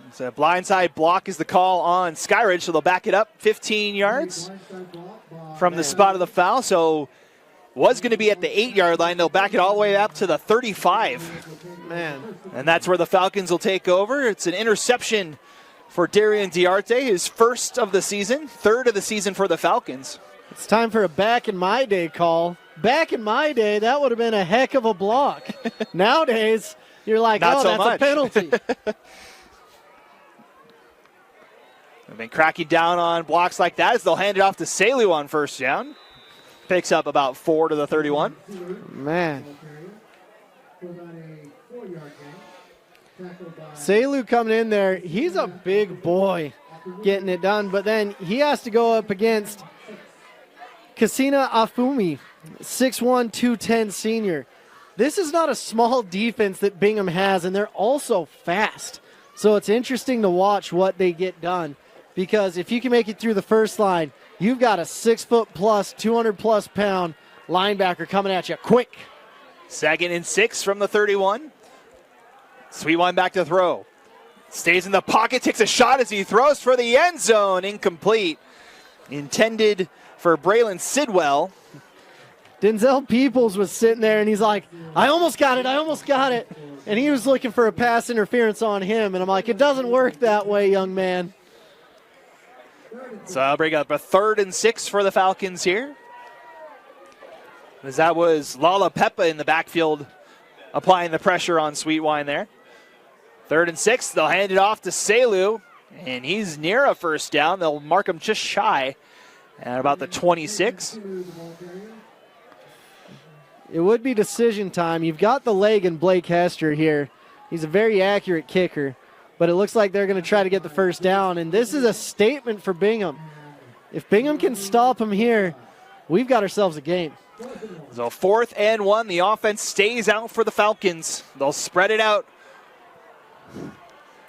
It's a blindside block is the call on Skyridge, so they'll back it up 15 yards from the spot of the foul. So was going to be at the 8-yard line. They'll back it all the way up to the 35. Man. And that's where the Falcons will take over. It's an interception for Darian Diarte, his first of the season, 3rd of the season for the Falcons. It's time for a back in my day call. Back in my day, that would have been a heck of a block. Nowadays, you're like, Not oh, so that's much. a penalty. They've been cracking down on blocks like that as they'll hand it off to Selu on first down. Picks up about 4 to the 31. Man. Selu coming in there, he's a big boy getting it done, but then he has to go up against Kasina Afumi, 6'1", 210 senior. This is not a small defense that Bingham has, and they're also fast. So it's interesting to watch what they get done, because if you can make it through the first line, you've got a 6-foot plus, 200-plus pound linebacker coming at you quick. 2nd and 6 from the 31. Sweetwine back to throw. Stays in the pocket, takes a shot as he throws for the end zone. Incomplete. Intended for Braylon Sidwell. Denzel Peoples was sitting there, and he's like, I almost got it. And he was looking for a pass interference on him, and I'm like, it doesn't work that way, young man. So I'll bring up a 3rd and 6 for the Falcons here. As that was Lala Peppa in the backfield applying the pressure on Sweetwine there. 3rd and 6, they'll hand it off to Selu, and he's near a first down. They'll mark him just shy at about the 26. It would be decision time. You've got the leg in Blake Hester here. He's a very accurate kicker, but it looks like they're going to try to get the first down, and this is a statement for Bingham. If Bingham can stop him here, we've got ourselves a game. So 4th and 1, the offense stays out for the Falcons. They'll spread it out.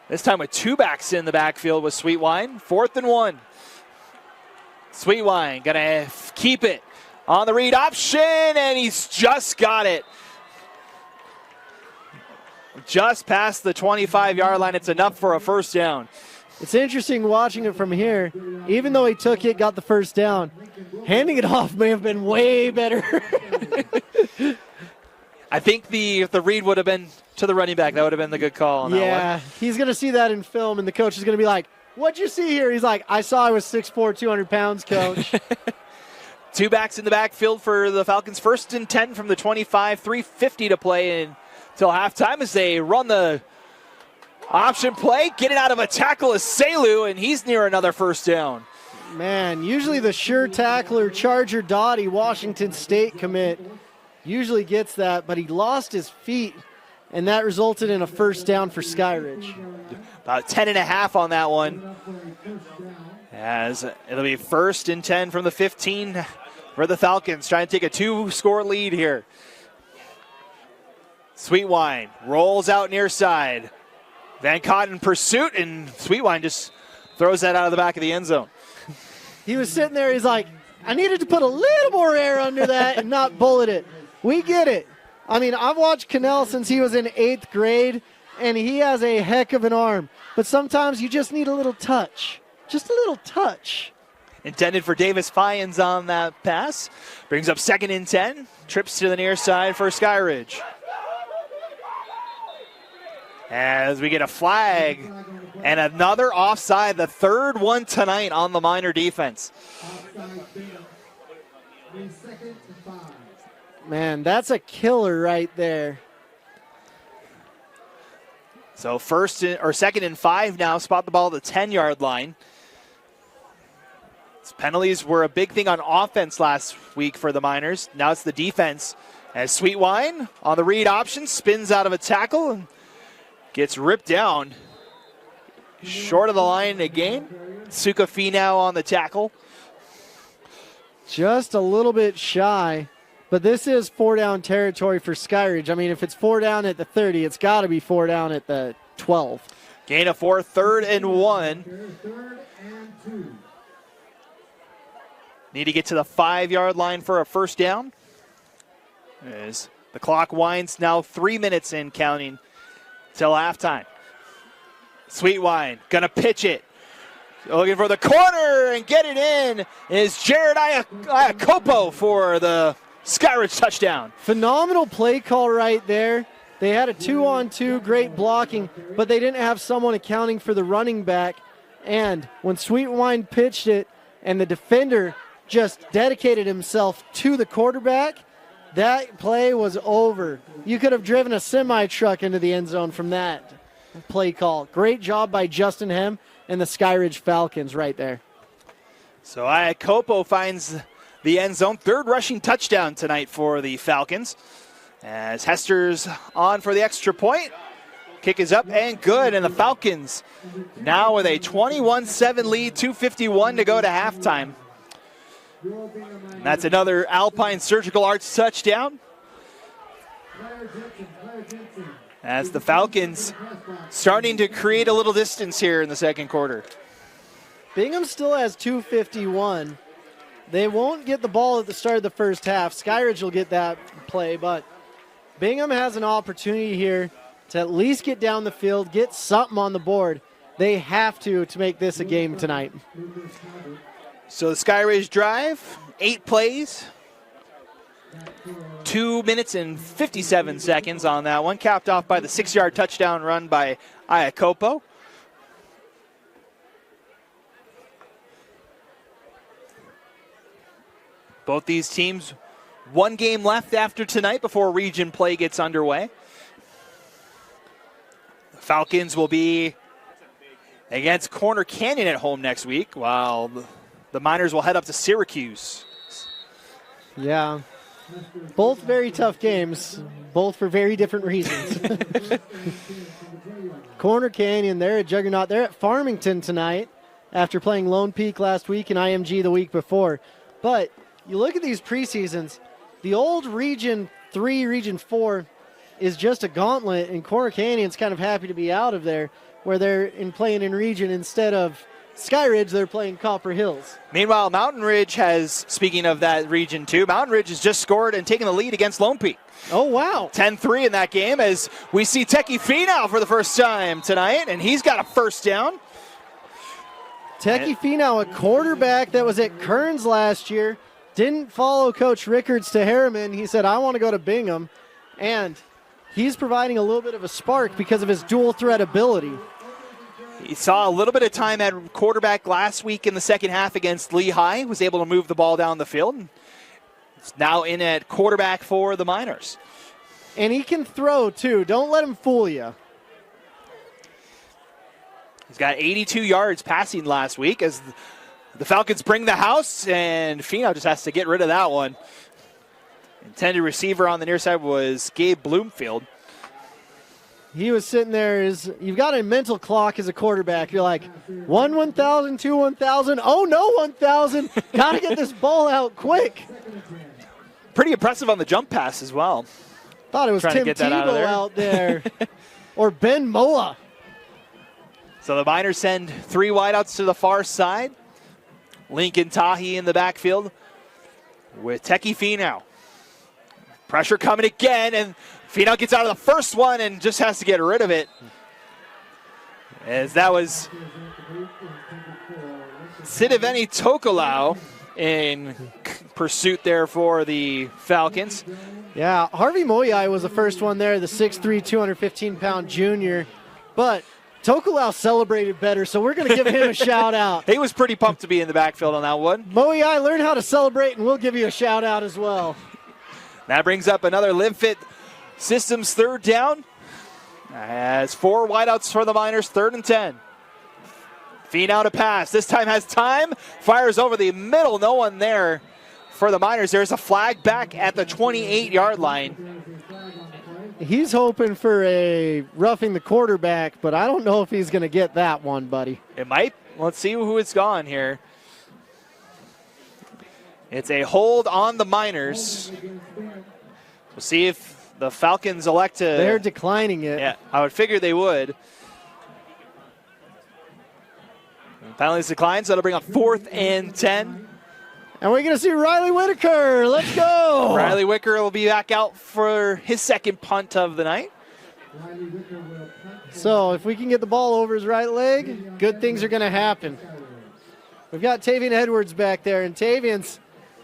This time with 2 backs in the backfield with Sweetwine. 4th and 1. Sweetwine gonna keep it on the read option, and he's just got it. Just past the 25-yard line. It's enough for a first down. It's interesting watching it from here. Even though he took it, got the first down, handing it off may have been way better. I think if the read would have been to the running back, that would have been the good call on that one. Yeah, he's going to see that in film, and the coach is going to be like, what'd you see here? He's like, I saw I was 6'4", 200 pounds, coach. 2 backs in the backfield for the Falcons. 1st and 10 from the 25, 3:50 to play until halftime as they run the option play. Getting out of a tackle is Selu, and he's near another first down. Man, usually the sure tackler, Charger Dottie, Washington State commit, usually gets that, but he lost his feet, and that resulted in a first down for Skyridge. About 10.5 on that one. As it'll be 1st and 10 from the 15 for the Falcons, trying to take a 2-score lead here. Sweetwine rolls out near side. Van Cott in pursuit, and Sweetwine just throws that out of the back of the end zone. He was sitting there, he's like, I needed to put a little more air under that and not bullet it. We get it. I mean, I've watched Cannell since he was in 8th grade, and he has a heck of an arm. But sometimes you just need a little touch. Just a little touch. Intended for Davis Fyans on that pass. Brings up 2nd and 10. Trips to the near side for Skyridge. As we get a flag and another offside, the 3rd one tonight on the Miner defense. Man, that's a killer right there. So second and 5 now. Spot the ball at the 10-yard line. Penalties were a big thing on offense last week for the Miners. Now it's the defense. As Sweetwine on the read option spins out of a tackle and gets ripped down. Short of the line again. Suka Finau on the tackle. Just a little bit shy, but this is 4 down territory for Skyridge. I mean, if it's 4 down at the 30, it's got to be 4 down at the 12. Gain of 4, 3rd and 1. Need to get to the 5-yard line for a first down. As the clock winds now 3 minutes in counting till halftime. Sweetwine gonna pitch it. Looking for the corner and get it in is Jared Iacopo for the Skyridge touchdown. Phenomenal play call right there. They had a 2-on-2, great blocking, but they didn't have someone accounting for the running back. And when Sweetwine pitched it and the defender just dedicated himself to the quarterback, that play was over. You could have driven a semi-truck into the end zone from that play call. Great job by Justin Hem and the Skyridge Falcons right there. So Iacopo finds the end zone. 3rd rushing touchdown tonight for the Falcons. As Hester's on for the extra point. Kick is up and good, and the Falcons now with a 21-7 lead, 2:51 to go to halftime. And that's another Alpine Surgical Arts touchdown. As the Falcons starting to create a little distance here in the second quarter. Bingham still has 2:51. They won't get the ball at the start of the first half. Skyridge will get that play, but Bingham has an opportunity here to at least get down the field, get something on the board. They have to make this a game tonight. So the Skyridge drive, 8 plays, 2 minutes and 57 seconds on that one, capped off by the 6-yard touchdown run by Iacopo. Both these teams, 1 game left after tonight before region play gets underway. The Falcons will be against Corner Canyon at home next week, while the Miners will head up to Syracuse. Yeah, both very tough games, both for very different reasons. Corner Canyon, they're a juggernaut. They're at Farmington tonight after playing Lone Peak last week and IMG the week before. But you look at these preseasons, the old Region 3, Region 4 is just a gauntlet, and Corner Canyon's kind of happy to be out of there, where they're playing in region instead of Skyridge, they're playing Copper Hills. Meanwhile, Mountain Ridge has, speaking of that region too, Mountain Ridge has just scored and taken the lead against Lone Peak. Oh, wow. 10-3 in that game as we see Teki Finau for the first time tonight, and he's got a first down. Teki Finau, a quarterback that was at Kearns last year, didn't follow Coach Rickards to Harriman. He said, I want to go to Bingham, and he's providing a little bit of a spark because of his dual threat ability. He saw a little bit of time at quarterback last week in the second half against Lehigh, was able to move the ball down the field. It's now in at quarterback for the Miners. And he can throw, too. Don't let him fool you. He's got 82 yards passing last week as the Falcons bring the house, and Finau just has to get rid of that one. Intended receiver on the near side was Gabe Bloomfield. He was sitting there. You've got a mental clock as a quarterback. You're like, 1,000, 2, 1,000. Oh, no, 1,000. Got to get this ball out quick. Pretty impressive on the jump pass as well. Thought it was Tim Tebow out there. Or Ben Moa. So the Miners send 3 wideouts to the far side. Lincoln Tahi in the backfield with Teki Finau. Pressure coming again, and Finau gets out of the first one and just has to get rid of it. As that was Sidiveni Tokolau in pursuit there for the Falcons. Yeah, Harvey Moyai was the first one there, the 6'3", 215-pound junior. But Tokolau celebrated better, so we're going to give him a shout-out. He was pretty pumped to be in the backfield on that one. Moyai, learn how to celebrate, and we'll give you a shout-out as well. That brings up another LiveFit Systems third down. As 4 wideouts for the Miners, 3rd and 10. Fee now to pass. This time has time. Fires over the middle. No one there for the Miners. There's a flag back at the 28-yard line. He's hoping for a roughing the quarterback, but I don't know if he's going to get that one, buddy. It might. Let's see who it's gone here. It's a hold on the Miners. We'll see if the Falcons elect to... They're declining it. Yeah, I would figure they would. Penalties decline, so that'll bring up 4th and 10. And we're going to see Riley Whitaker. Let's go. Riley Wicker will be back out for his 2nd punt of the night. So if we can get the ball over his right leg, good things are going to happen. We've got Tavian Edwards back there, and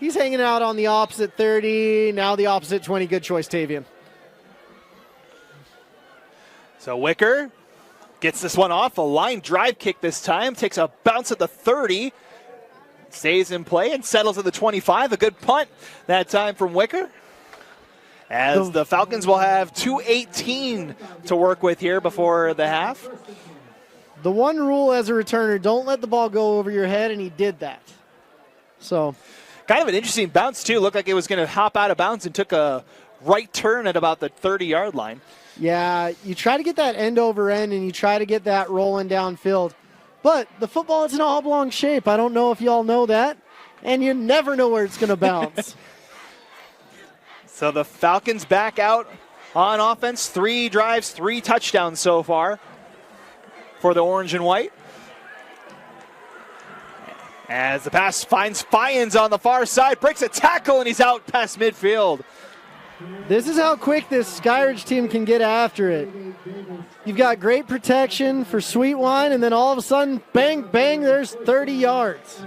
he's hanging out on the opposite 30, now the opposite 20. Good choice, Tavian. So Wicker gets this one off. A line drive kick this time. Takes a bounce at the 30. Stays in play and settles at the 25. A good punt that time from Wicker. As the Falcons will have 2:18 to work with here before the half. The one rule as a returner, don't let the ball go over your head, and he did that. So, kind of an interesting bounce, too. Looked like it was going to hop out of bounds and took a right turn at about the 30-yard line. Yeah, you try to get that end over end, and you try to get that rolling downfield. But the football is an oblong shape. I don't know if y'all know that. And you never know where it's going to bounce. So the Falcons back out on offense. 3 drives, 3 touchdowns so far for the orange and white. As the pass finds Fyans on the far side, breaks a tackle, and he's out past midfield. This is how quick this Skyridge team can get after it. You've got great protection for Sweetwine, and then all of a sudden, bang, bang, there's 30 yards.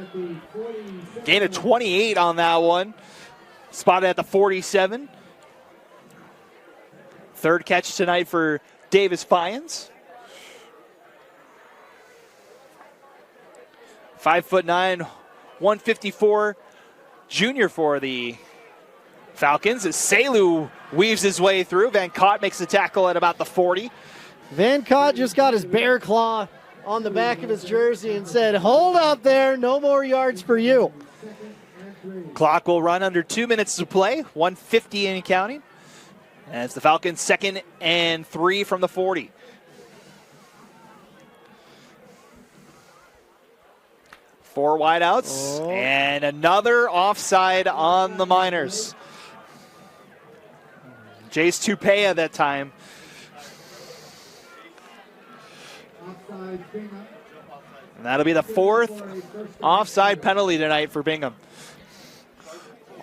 Gain of 28 on that one. Spotted at the 47. 3rd catch tonight for Davis Fyans. 5'9", 154 junior for the Falcons as Selu weaves his way through. Van Cott makes the tackle at about the 40. Van Cott just got his bear claw on the back of his jersey and said, hold up there, no more yards for you. Clock will run under 2 minutes to play, 1:50 and counting. As the Falcons 2nd and 3 from the 40. Four wideouts and another offside on the Miners. Jace Tupea that time. And that'll be the 4th offside penalty tonight for Bingham.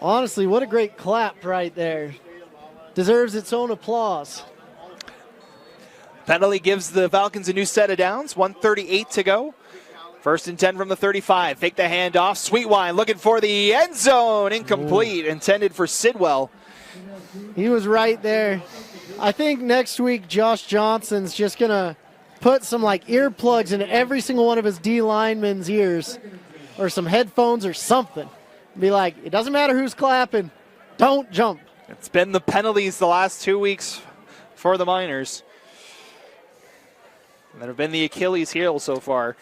Honestly, what a great clap right there. Deserves its own applause. Penalty gives the Falcons a new set of downs. 1:38 to go. 1st and 10 from the 35. Fake the handoff. Sweetwine looking for the end zone. Incomplete. Intended for Sidwell. He was right there. I think next week Josh Johnson's just going to put some like earplugs in every single one of his D linemen's ears or some headphones or something. Be like, it doesn't matter who's clapping. Don't jump. It's been the penalties the last 2 weeks for the Miners that have been the Achilles heel so far.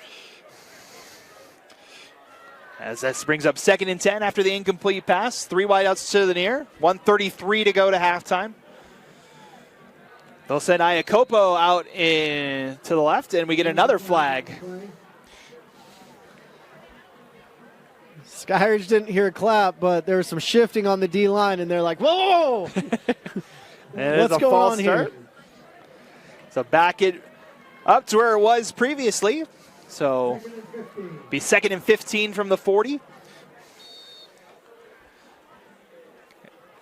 As this brings up 2nd and 10 after the incomplete pass. 3 wideouts to the near. 1:33 to go to halftime. They'll send Iacopo out to the left, and we get another flag. Skyridge didn't hear a clap, but there was some shifting on the D line, and they're like, whoa! What's going on here? So back it up to where it was previously. So be 2nd and 15 from the 40.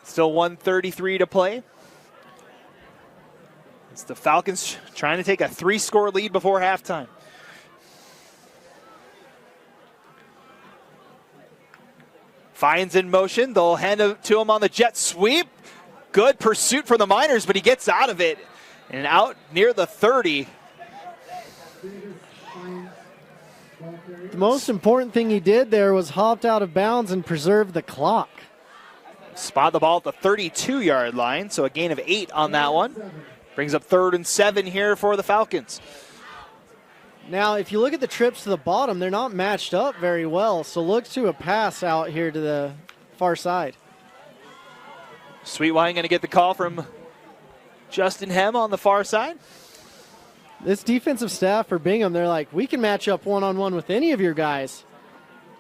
Still 1:33 to play. It's the Falcons trying to take a 3-score lead before halftime. Finds in motion. They'll hand it to him on the jet sweep. Good pursuit for the Miners, but he gets out of it and out near the 30. The most important thing he did there was hopped out of bounds and preserved the clock. Spot the ball at the 32-yard line, so a gain of 8 on that one. Brings up 3rd and 7 here for the Falcons. Now, if you look at the trips to the bottom, they're not matched up very well. So look to a pass out here to the far side. Sweetwine going to get the call from Justin Hem on the far side. This defensive staff for Bingham, they're like, we can match up one-on-one with any of your guys.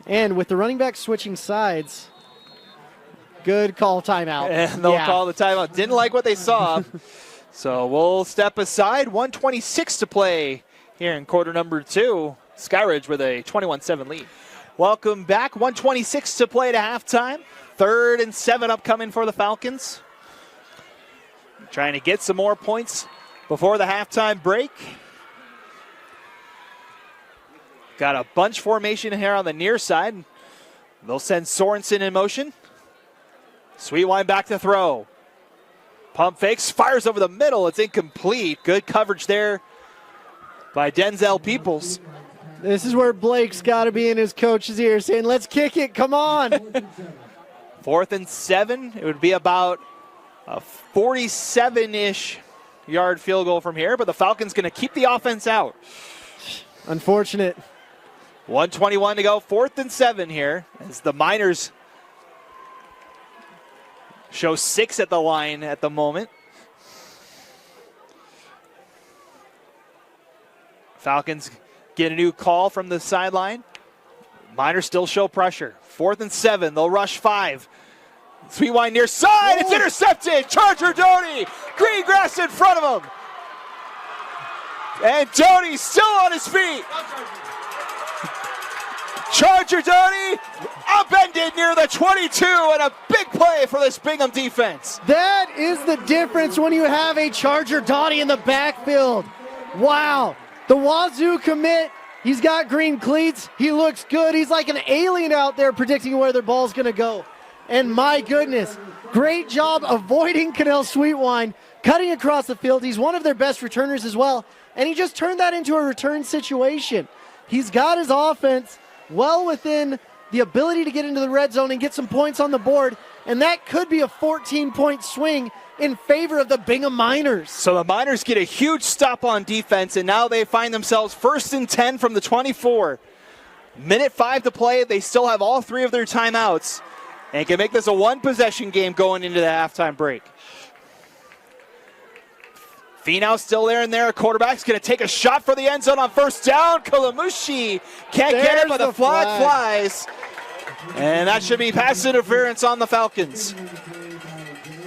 And with the running back switching sides, good call timeout. And they'll call the timeout. Didn't like what they saw. So we'll step aside. 1:26 to play here in quarter number 2. Skyridge with a 21-7 lead. Welcome back. 1:26 to play to halftime. 3rd and 7 upcoming for the Falcons. Trying to get some more points before the halftime break. Got a bunch formation here on the near side. They'll send Sorensen in motion. Sweetwine back to throw. Pump fakes, fires over the middle. It's incomplete. Good coverage there by Denzel Peoples. This is where Blake's got to be in his coach's ear saying, let's kick it, come on. 4th and 7. It would be about a 47-ish yard field goal from here, but the Falcons going to keep the offense out. Unfortunate. 1:21 to go, 4th and 7 here as the Miners show 6 at the line at the moment. Falcons get a new call from the sideline. Miners still show pressure. 4th and 7, they'll rush 5. Sweetwine near side, it's intercepted. Charger Doty, green grass in front of him. And Doty still on his feet. Charger Doty upended near the 22, and a big play for this Bingham defense. That is the difference when you have a Charger Doughty in the backfield. Wow. The Wazoo commit, he's got green cleats. He looks good. He's like an alien out there predicting where their ball's going to go. And my goodness, great job avoiding Cannell Sweetwine, cutting across the field. He's one of their best returners as well, and he just turned that into a return situation. He's got his offense well within the ability to get into the red zone and get some points on the board, and that could be a 14-point swing in favor of the Bingham Miners. So the Miners get a huge stop on defense, and now they find themselves 1st and 10 from the 24. Minute 5 to play. They still have all 3 of their timeouts and can make this a one-possession game going into the halftime break. Finau still there and there. Quarterback's going to take a shot for the end zone on 1st down. Kalamushi can't get it, but the flag flies. And that should be pass interference on the Falcons.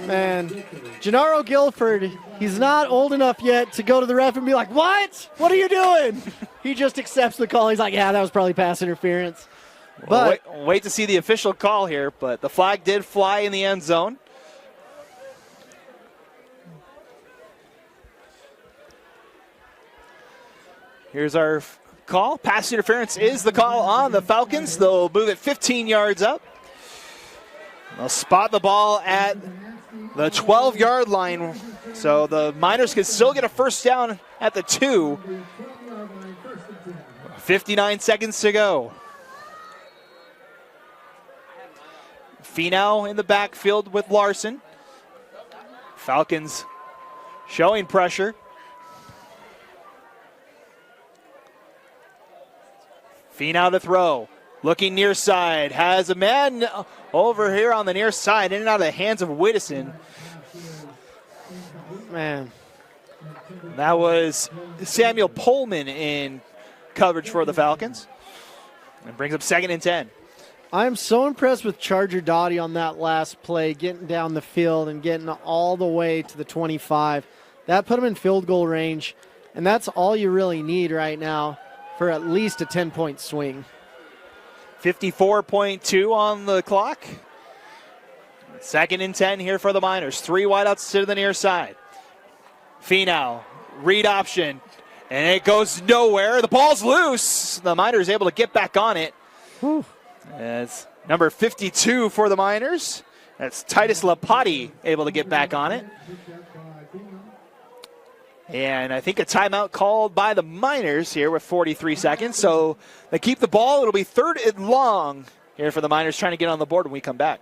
Man, Gennaro Guilford, he's not old enough yet to go to the ref and be like, what? What are you doing? He just accepts the call. He's like, yeah, that was probably pass interference. But wait to see the official call here, but the flag did fly in the end zone. Here's our call. Pass interference is the call on the Falcons. They'll move it 15 yards up. They'll spot the ball at the 12-yard line. So the Miners can still get a 1st down at the 2. 59 seconds to go. Finau in the backfield with Larson. Falcons showing pressure. Finau to throw. Looking near side. Has a man over here on the near side. In and out of the hands of Whittison. man, that was Samuel Pullman in coverage for the Falcons. And brings up 2nd and 10. I'm so impressed with Charger Doughty on that last play, getting down the field and getting all the way to the 25. That put him in field goal range, and that's all you really need right now for at least a 10-point swing. 54.2 on the clock. 2nd and 10 here for the Miners. 3 wideouts to the near side. Finau, read option, and it goes nowhere. The ball's loose. The Miners able to get back on it. Whew. It's number 52 for the Miners. That's Titus Lapati able to get back on it. And I think a timeout called by the Miners here with 43 seconds. So they keep the ball. It'll be 3rd and long here for the Miners trying to get on the board when we come back.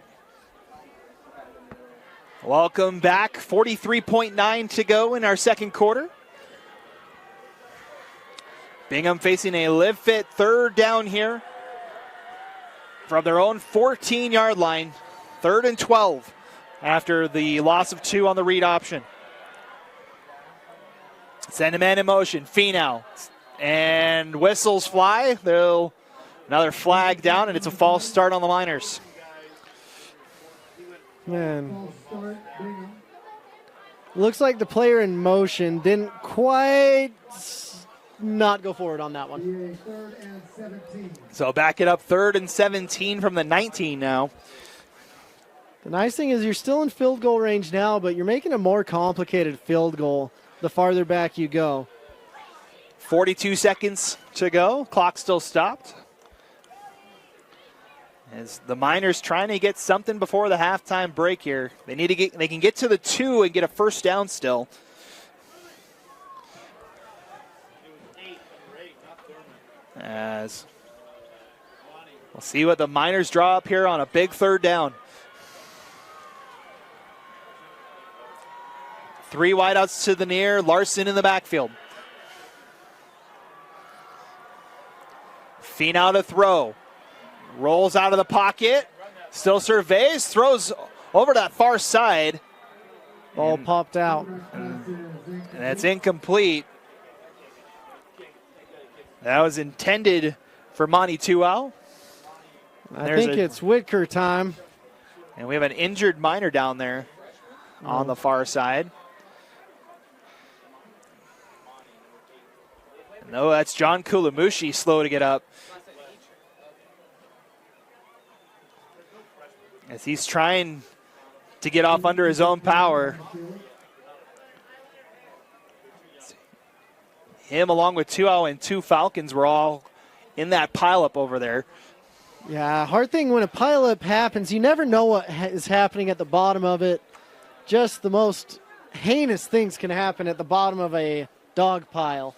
Welcome back. 43.9 to go in our second quarter. Bingham facing a live fit third down here from their own 14-yard line. 3rd and 12 after the loss of 2 on the read option. Send a man in motion. Finau. And whistles fly. Another flag down, and it's a false start on the Miners. Man. Looks like the player in motion didn't quite not go forward on that one. So back it up 3rd and 17 from the 19 now. The nice thing is you're still in field goal range now, but you're making a more complicated field goal the farther back you go. 42 seconds to go. Clock still stopped. As the Miners trying to get something before the halftime break here. They can get to the 2 and get a first down still. As we'll see what the Miners draw up here on a big 3rd down. 3 wideouts to the near. Larson in the backfield. Finau to throw. Rolls out of the pocket. Still surveys. Throws over to that far side. Ball popped out. And that's incomplete. That was intended for Monty Tuau. I think it's Whitaker time. And we have an injured Miner down there on the far side. No, that's John Kulamushi, slow to get up. As he's trying to get off under his own power. Him along with Tuau and 2 Falcons were all in that pileup over there. Yeah, hard thing when a pileup happens, you never know what is happening at the bottom of it. Just the most heinous things can happen at the bottom of a dog pile.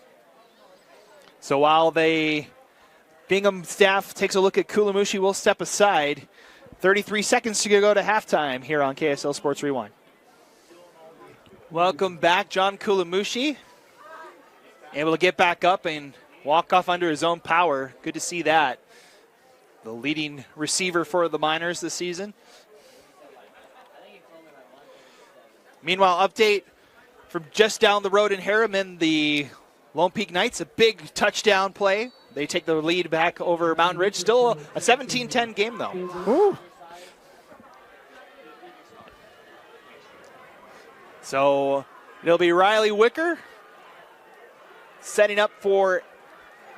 So while Bingham staff takes a look at Kulamushi, we'll step aside. 33 seconds to go to halftime here on KSL Sports Rewind. Welcome back, John Kulamushi. Able to get back up and walk off under his own power. Good to see that. The leading receiver for the Miners this season. Meanwhile, update from just down the road in Harriman, the Lone Peak Knights, a big touchdown play. They take the lead back over Mountain Ridge. Still a 17-10 game, though. Ooh. So it'll be Riley Wicker setting up for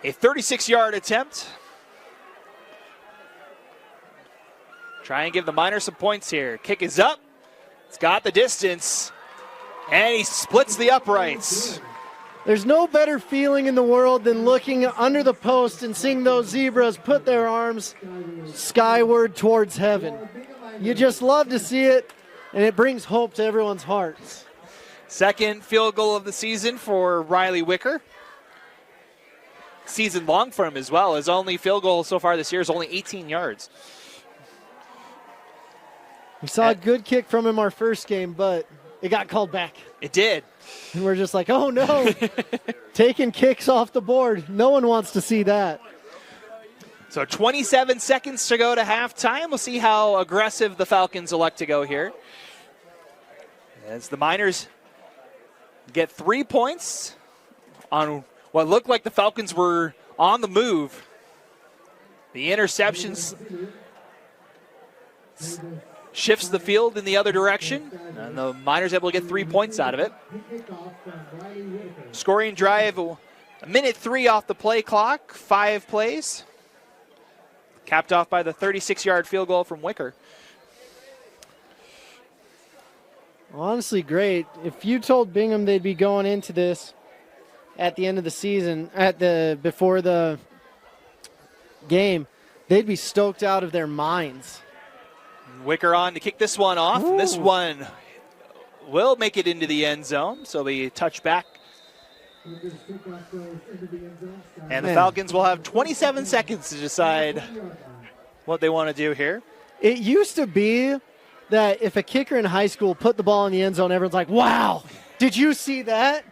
a 36-yard attempt. Try and give the Miners some points here. Kick is up. It's got the distance. And he splits the uprights. There's no better feeling in the world than looking under the post and seeing those zebras put their arms skyward towards heaven. You just love to see it, and it brings hope to everyone's hearts. Second field goal of the season for Riley Wicker. Season long for him as well. His only field goal so far this year is only 18 yards. We saw a good kick from him our first game, but it got called back. It did. And we're just like, oh no, taking kicks off the board. No one wants to see that. So 27 seconds to go to halftime. We'll see how aggressive the Falcons elect to go here. As the Miners get 3 points on what looked like the Falcons were on the move. The interceptions shifts the field in the other direction, and the Miners able to get 3 points out of it. Scoring drive, a minute 3 off the play clock, 5 plays. Capped off by the 36-yard field goal from Wicker. Honestly, great. If you told Bingham they'd be going into this at the end of the season, before the game, they'd be stoked out of their minds. Wicker on to kick this one off. Ooh. This one will make it into the end zone, so the touchback. And the Falcons will have 27 seconds to decide what they want to do here. It used to be that if a kicker in high school put the ball in the end zone, everyone's like, wow, did you see that?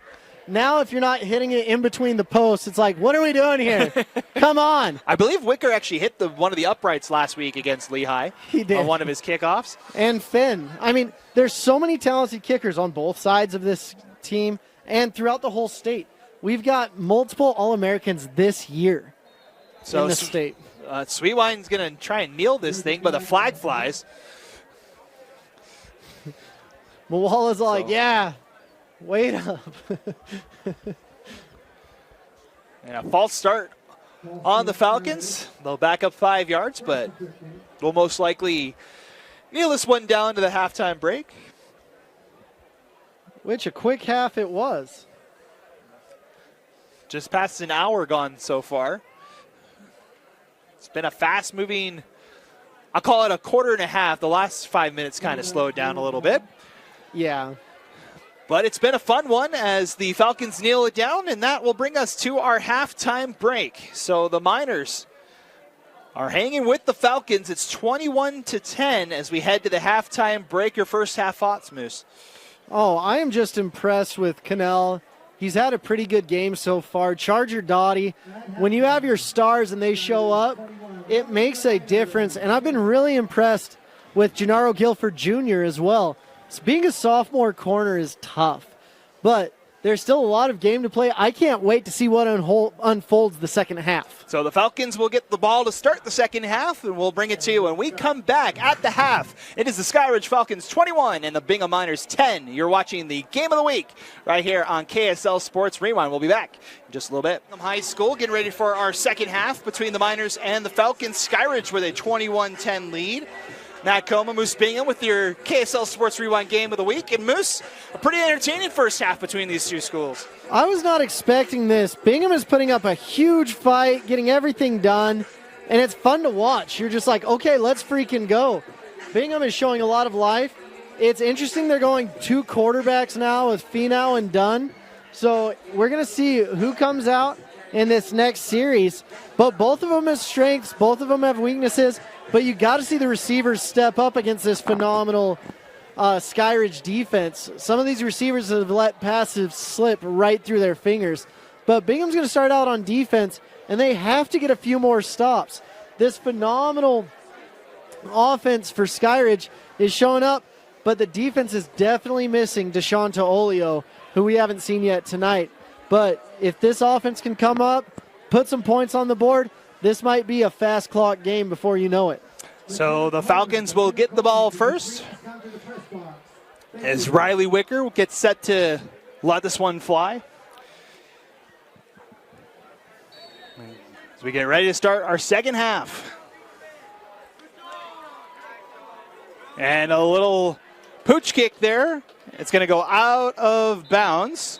Now, if you're not hitting it in between the posts, it's like, what are we doing here? Come on. I believe Wicker actually hit one of the uprights last week against Lehigh. He did. On one of his kickoffs. And Finn. I mean, there's so many talented kickers on both sides of this team and throughout the whole state. We've got multiple All-Americans this year in the state. Sweetwine's going to try and kneel this thing, but the flag flies. Mawala's like, yeah, wait up. And a false start on the Falcons. They'll back up 5 yards, but we'll most likely kneel this one down to the halftime break. Which a quick half it was. Just past an hour gone so far. It's been a fast-moving, I'll call it a quarter and a half. The last 5 minutes kind of slowed down a little bit. Yeah. But it's been a fun one as the Falcons kneel it down, and that will bring us to our halftime break. So the Miners are hanging with the Falcons. It's 21-10 as we head to the halftime break. Your first half thoughts, Moose? Oh, I am just impressed with Cannell. He's had a pretty good game so far. Charger Dottie, when you have your stars and they show up, it makes a difference. And I've been really impressed with Gennaro Guilford Jr. as well. So being a sophomore corner is tough, but there's still a lot of game to play. I can't wait to see what unfolds the second half. So the Falcons will get the ball to start the second half, and we'll bring it to you when we come back at the half. It is the Skyridge Falcons 21 and the Bingham Miners 10. You're watching the Game of the Week right here on KSL Sports Rewind. We'll be back in just a little bit. High School getting ready for our second half between the Miners and the Falcons. Skyridge with a 21-10 lead. Matt Coma, Moose Bingham with your KSL Sports Rewind Game of the Week. And Moose, a pretty entertaining first half between these two schools. I was not expecting this. Bingham is putting up a huge fight, getting everything done, and it's fun to watch. You're just like, okay, let's freaking go. Bingham is showing a lot of life. It's interesting they're going 2 quarterbacks now with Finau and Dunn. So we're going to see who comes out in this next series. But both of them have strengths. Both of them have weaknesses. But you got to see the receivers step up against this phenomenal Skyridge defense. Some of these receivers have let passes slip right through their fingers. But Bingham's going to start out on defense, and they have to get a few more stops. This phenomenal offense for Skyridge is showing up, but the defense is definitely missing Deshaun Olio, who we haven't seen yet tonight. But if this offense can come up, put some points on the board, this might be a fast clock game before you know it. So the Falcons will get the ball first as Riley Wicker gets set to let this one fly. As we get ready to start our second half. And a little pooch kick there. It's going to go out of bounds.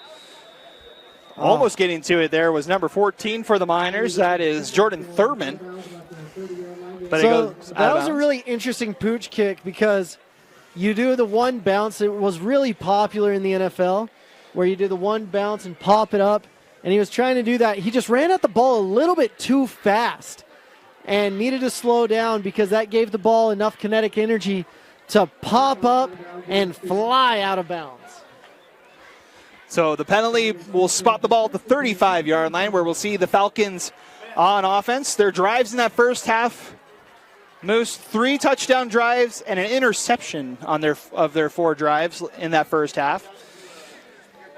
Almost getting to it there was number 14 for the Miners. That is Jordan Thurman. But so that was a really interesting pooch kick because you do the one bounce. It was really popular in the NFL where you do the one bounce and pop it up. And he was trying to do that. He just ran at the ball a little bit too fast and needed to slow down because that gave the ball enough kinetic energy to pop up and fly out of bounds. So the penalty will spot the ball at the 35-yard line where we'll see the Falcons on offense. Their drives in that first half, Moose, 3 touchdown drives and an interception on their 4 drives in that first half.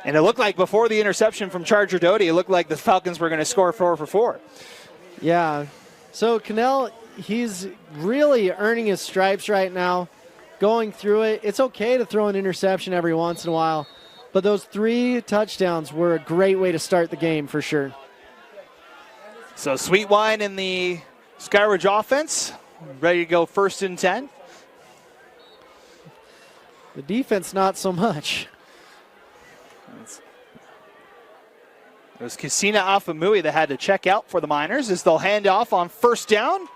And it looked like before the interception from Charger Doty, it looked like the Falcons were going to score 4 for 4. Yeah. So Cannell, he's really earning his stripes right now, going through it. It's okay to throw an interception every once in a while. But those 3 touchdowns were a great way to start the game for sure. So Sweetwine in the Skyridge offense, ready to go 1st and 10. The defense, not so much. It was Casina Afamui that had to check out for the Miners as they'll hand off on 1st down.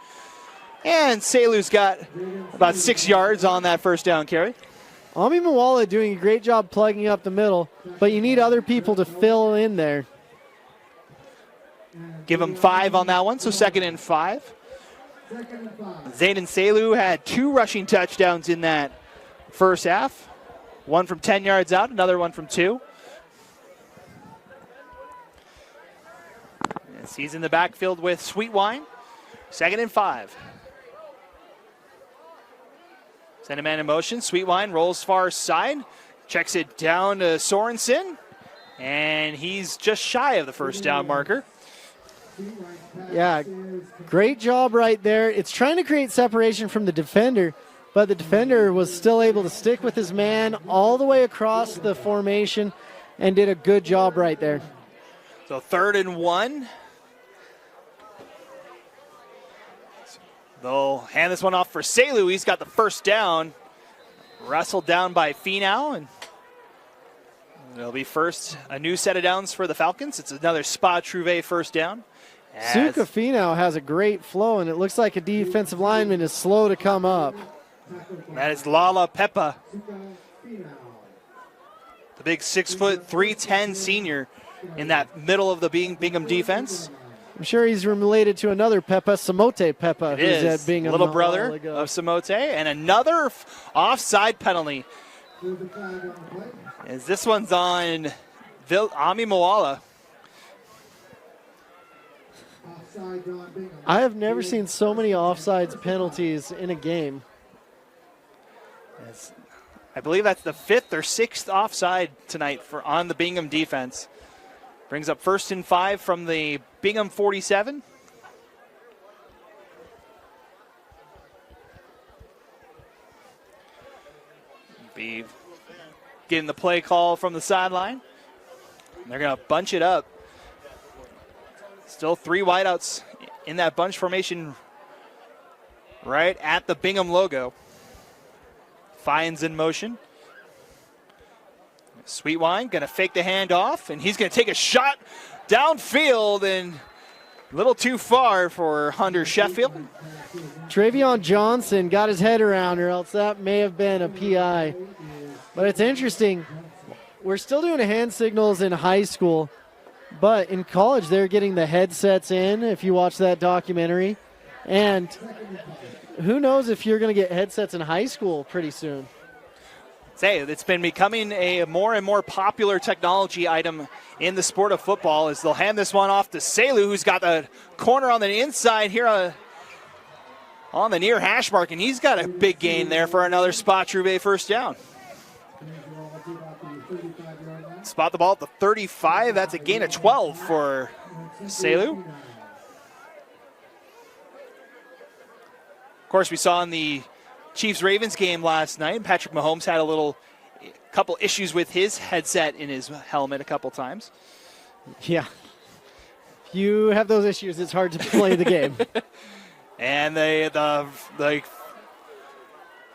And Salu's got about 6 yards on that 1st down carry. Ami Mawala doing a great job plugging up the middle, but you need other people to fill in there. Give him 5 on that one, so 2nd and 5. Zayden Salu had 2 rushing touchdowns in that first half. One from 10 yards out, another one from 2. As he's in the backfield with Sweetwine. 2nd and 5. Send a man in motion. Sweetwine rolls far side. Checks it down to Sorensen. And he's just shy of the first down marker. Yeah, great job right there. It's trying to create separation from the defender, but the defender was still able to stick with his man all the way across the formation and did a good job right there. So 3rd and 1. They'll hand this one off for Selu. He's got the first down. Wrestled down by Finau, and it'll be first a new set of downs for the Falcons. It's another Spa Trouvé first down. Suka Finau has a great flow, and it looks like a defensive lineman is slow to come up. That is Lala Pepa, the big 6', 310 senior in that middle of the Bingham defense. I'm sure he's related to another Pepa, Samote Pepa, who's at Bingham. Little brother of Samote, and another offside penalty. As this one's on Ami Moala. I have never seen so many offsides penalties in a game. I believe that's the 5th or 6th offside tonight on the Bingham defense. Brings up 1st and 5 from the Bingham 47. Be getting the play call from the sideline. They're going to bunch it up. Still 3 wideouts in that bunch formation right at the Bingham logo. Fines in motion. Sweetwine going to fake the handoff, and he's going to take a shot downfield, and a little too far for Hunter Sheffield. Travion Johnson got his head around, or else that may have been a PI. But it's interesting. We're still doing hand signals in high school, but in college they're getting the headsets in, if you watch that documentary. And who knows if you're going to get headsets in high school pretty soon. Say, it's been becoming a more and more popular technology item in the sport of football as they'll hand this one off to Selu, who's got the corner on the inside here on the near hash mark, and he's got a big gain there for another Spa Trouvé first down. Spot the ball at the 35. That's a gain of 12 for Selu. Of course, we saw in the Chiefs-Ravens game last night, Patrick Mahomes had a couple issues with his headset in his helmet a couple times. Yeah. If you have those issues, it's hard to play the game. And they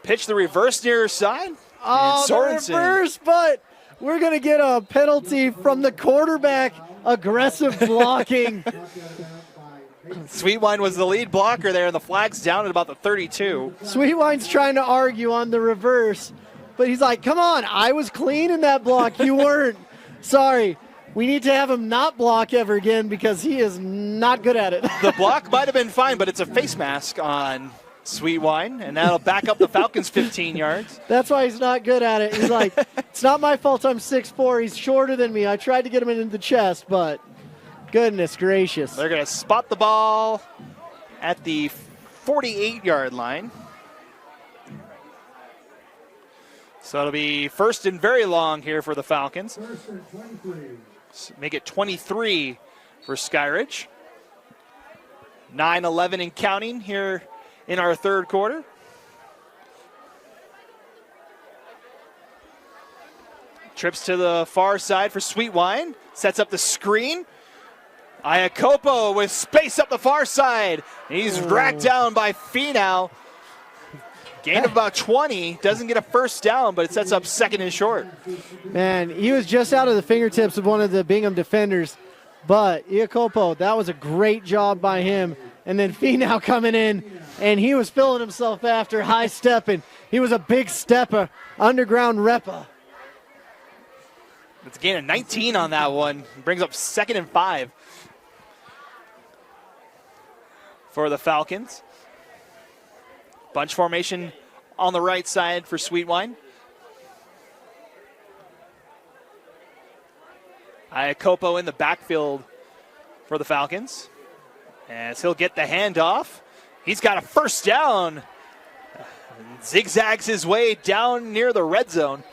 pitch the reverse near side. Oh, the reverse, but we're going to get a penalty from the quarterback. Aggressive blocking. Sweetwine was the lead blocker there, and the flag's down at about the 32. Sweetwine's trying to argue on the reverse, but he's like, come on, I was clean in that block. You weren't. Sorry. We need to have him not block ever again because he is not good at it. The block might have been fine, but it's a face mask on Sweetwine, and that'll back up the Falcons 15 yards. That's why he's not good at it. He's like, it's not my fault I'm 6'4". He's shorter than me. I tried to get him in the chest, but goodness gracious. They're going to spot the ball at the 48-yard line. So it'll be first and very long here for the Falcons. Make it 23 for Skyridge. 9-11 and counting here in our third quarter. Trips to the far side for Sweetwine. Sets up the screen. Iacopo with space up the far side. He's dragged down by Finau. Gain of about 20. Doesn't get a first down, but it sets up second and short. Man, he was just out of the fingertips of one of the Bingham defenders. But Iacopo, that was a great job by him. And then Finau coming in, and he was filling himself after high stepping. He was a big stepper, underground repper. It's a gain of 19 on that one. Brings up 2nd and 5 for the Falcons. Bunch formation on the right side for Sweetwine. Iacopo in the backfield for the Falcons. As he'll get the handoff. He's got a first down. Zigzags his way down near the red zone.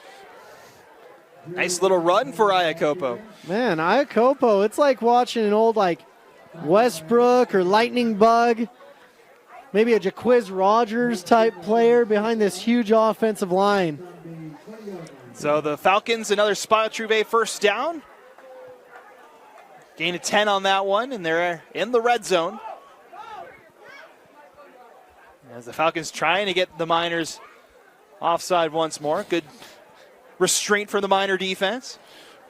Nice little run for Iacopo. Man, Iacopo, it's like watching an old Westbrook or Lightning Bug, maybe a Jaquiz Rogers type player behind this huge offensive line. So the Falcons, another Spot Trouvé first down. Gain of 10 on that one, and they're in the red zone. As the Falcons trying to get the Miners offside once more. Good restraint for the Miner defense.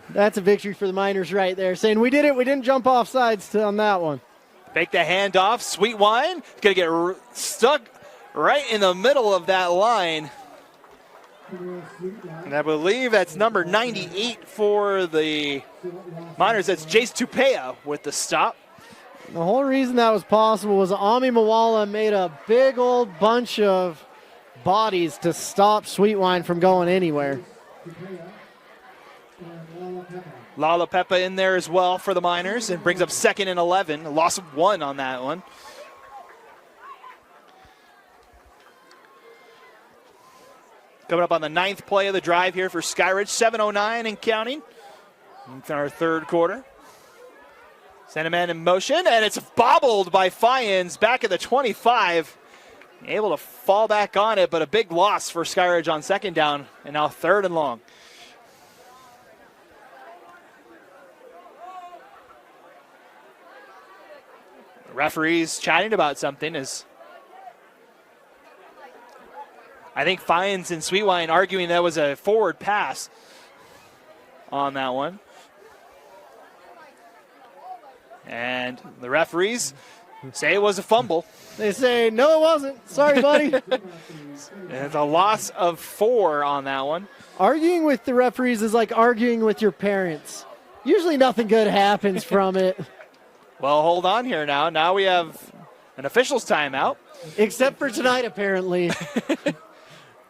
That's a victory for the Miners right there, saying we did it, we didn't jump off sides on that one. Fake the handoff, Sweet Wine. Going to get stuck right in the middle of that line. And I believe that's number 98 for the Miners. That's Jace Tupea with the stop. The whole reason that was possible was Ami Mawala made a big old bunch of bodies to stop Sweet Wine from going anywhere. Lala Pepa in there as well for the Miners and brings up 2nd and 11. A loss of 1 on that one. Coming up on the 9th play of the drive here for Skyridge. 7:09 and counting. It's our third quarter. Send a man in motion, and it's bobbled by Fyans back at the 25. Able to fall back on it, but a big loss for Skyridge on 2nd down, and now 3rd and long. The referee's chatting about something as I think Fyans and Sweetwine arguing that was a forward pass on that one. And the referees say it was a fumble. They say, no, it wasn't. Sorry, buddy. It's a loss of 4 on that one. Arguing with the referees is like arguing with your parents. Usually nothing good happens from it. Well, hold on here now. Now we have an official's timeout. Except for tonight, apparently.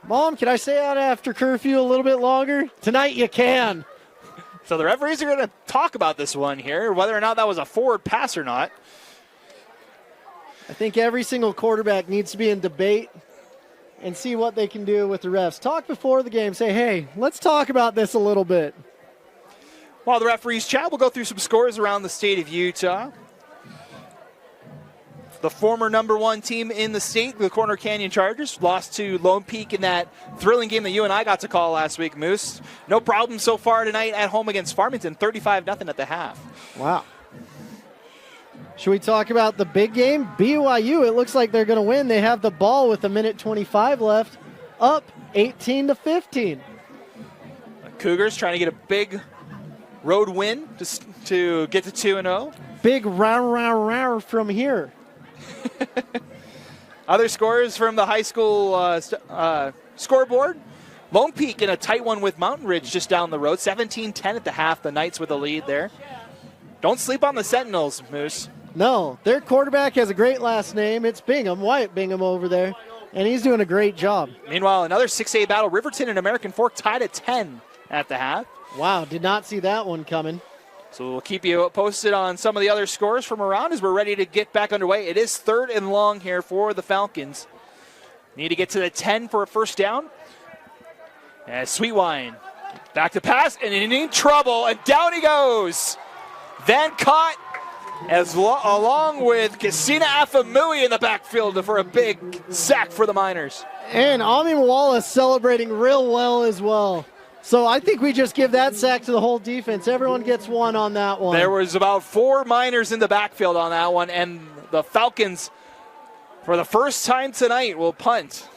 Mom, can I stay out after curfew a little bit longer? Tonight you can. So the referees are going to talk about this one here, whether or not that was a forward pass or not. I think every single quarterback needs to be in debate and see what they can do with the refs. Talk before the game. Say, hey, let's talk about this a little bit. While the referees chat, we'll go through some scores around the state of Utah. The former #1 team in the state, the Corner Canyon Chargers, lost to Lone Peak in that thrilling game that you and I got to call last week, Moose. No problem so far tonight at home against Farmington, 35-0 at the half. Wow. Should we talk about the big game? BYU, it looks like they're going to win. They have the ball with 1:25 left, up 18-15. The Cougars trying to get a big road win to get to 2-0. Big row from here. Other scores from the high school scoreboard. Lone Peak in a tight one with Mountain Ridge just down the road. 17-10 at the half. The Knights with the lead there. Don't sleep on the Sentinels, Moose. No, their quarterback has a great last name. It's Bingham, Wyatt Bingham over there, and he's doing a great job. Meanwhile, another 6A battle. Riverton and American Fork tied at 10 at the half. Wow, did not see that one coming. So we'll keep you posted on some of the other scores from around as we're ready to get back underway. It is 3rd and long here for the Falcons. Need to get to the 10 for a first down. And Sweetwine back to pass, and in trouble, and down he goes. Then caught along with Casina Afamui in the backfield for a big sack for the Miners. And Ami Mawala celebrating real well as well. So I think we just give that sack to the whole defense. Everyone gets one on that one. There was about 4 Miners in the backfield on that one, and the Falcons, for the first time tonight, will punt.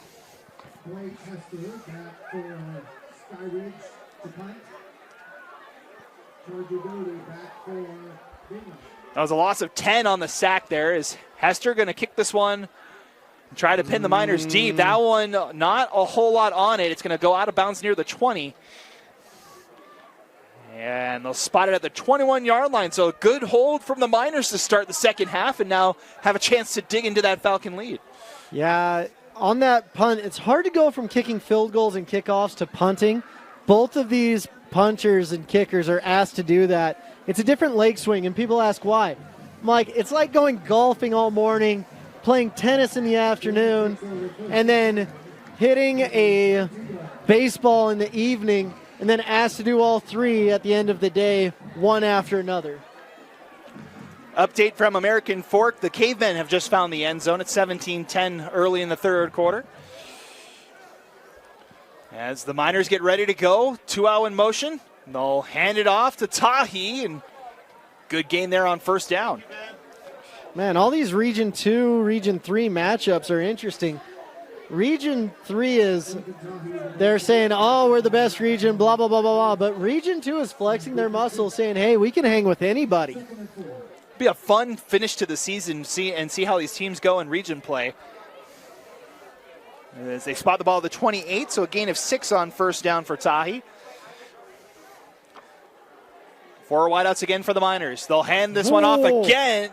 That was a loss of 10 on the sack there. Is Hester going to kick this one? Try to pin the Miners deep. That one, not a whole lot on it. It's going to go out of bounds near the 20. And they'll spot it at the 21-yard line. So a good hold from the Miners to start the second half and now have a chance to dig into that Falcon lead. Yeah, on that punt, it's hard to go from kicking field goals and kickoffs to punting. Both of these punchers and kickers are asked to do that. It's a different leg swing, and people ask why. I'm like, it's like going golfing all morning, playing tennis in the afternoon, and then hitting a baseball in the evening, and then asked to do all three at the end of the day, one after another. Update from American Fork. The Cavemen have just found the end zone at 17-10 early in the third quarter. As the Miners get ready to go, 2-0 in motion. They'll hand it off to Tahi, and good gain there on first down. Man, all these Region 2, Region 3 matchups are interesting. Region 3 is, they're saying, oh, we're the best region, blah, blah, blah, blah, blah. But Region 2 is flexing their muscles, saying, hey, we can hang with anybody. Be a fun finish to the season, see how these teams go in region play. As they spot the ball at the 28, so a gain of 6 on first down for Tahi. 4 wideouts again for the Miners. They'll hand this one off again.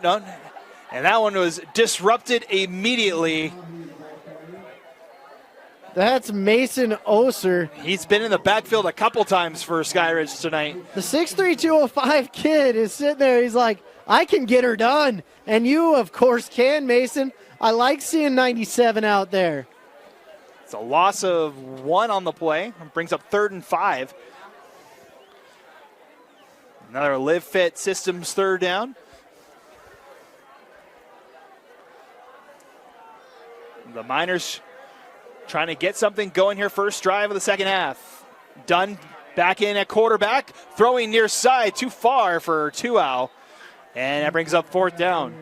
And that one was disrupted immediately. That's Mason Oser. He's been in the backfield a couple times for Skyridge tonight. The 6'3", 205 kid is sitting there. He's like, I can get her done. And you, of course, can, Mason. I like seeing 97 out there. It's a loss of 1 on the play. It brings up 3rd and 5. Another Live Fit Systems third down. The Miners trying to get something going here, first drive of the second half. Dunn back in at quarterback, throwing near side, too far for Tuau. And that brings up 4th down.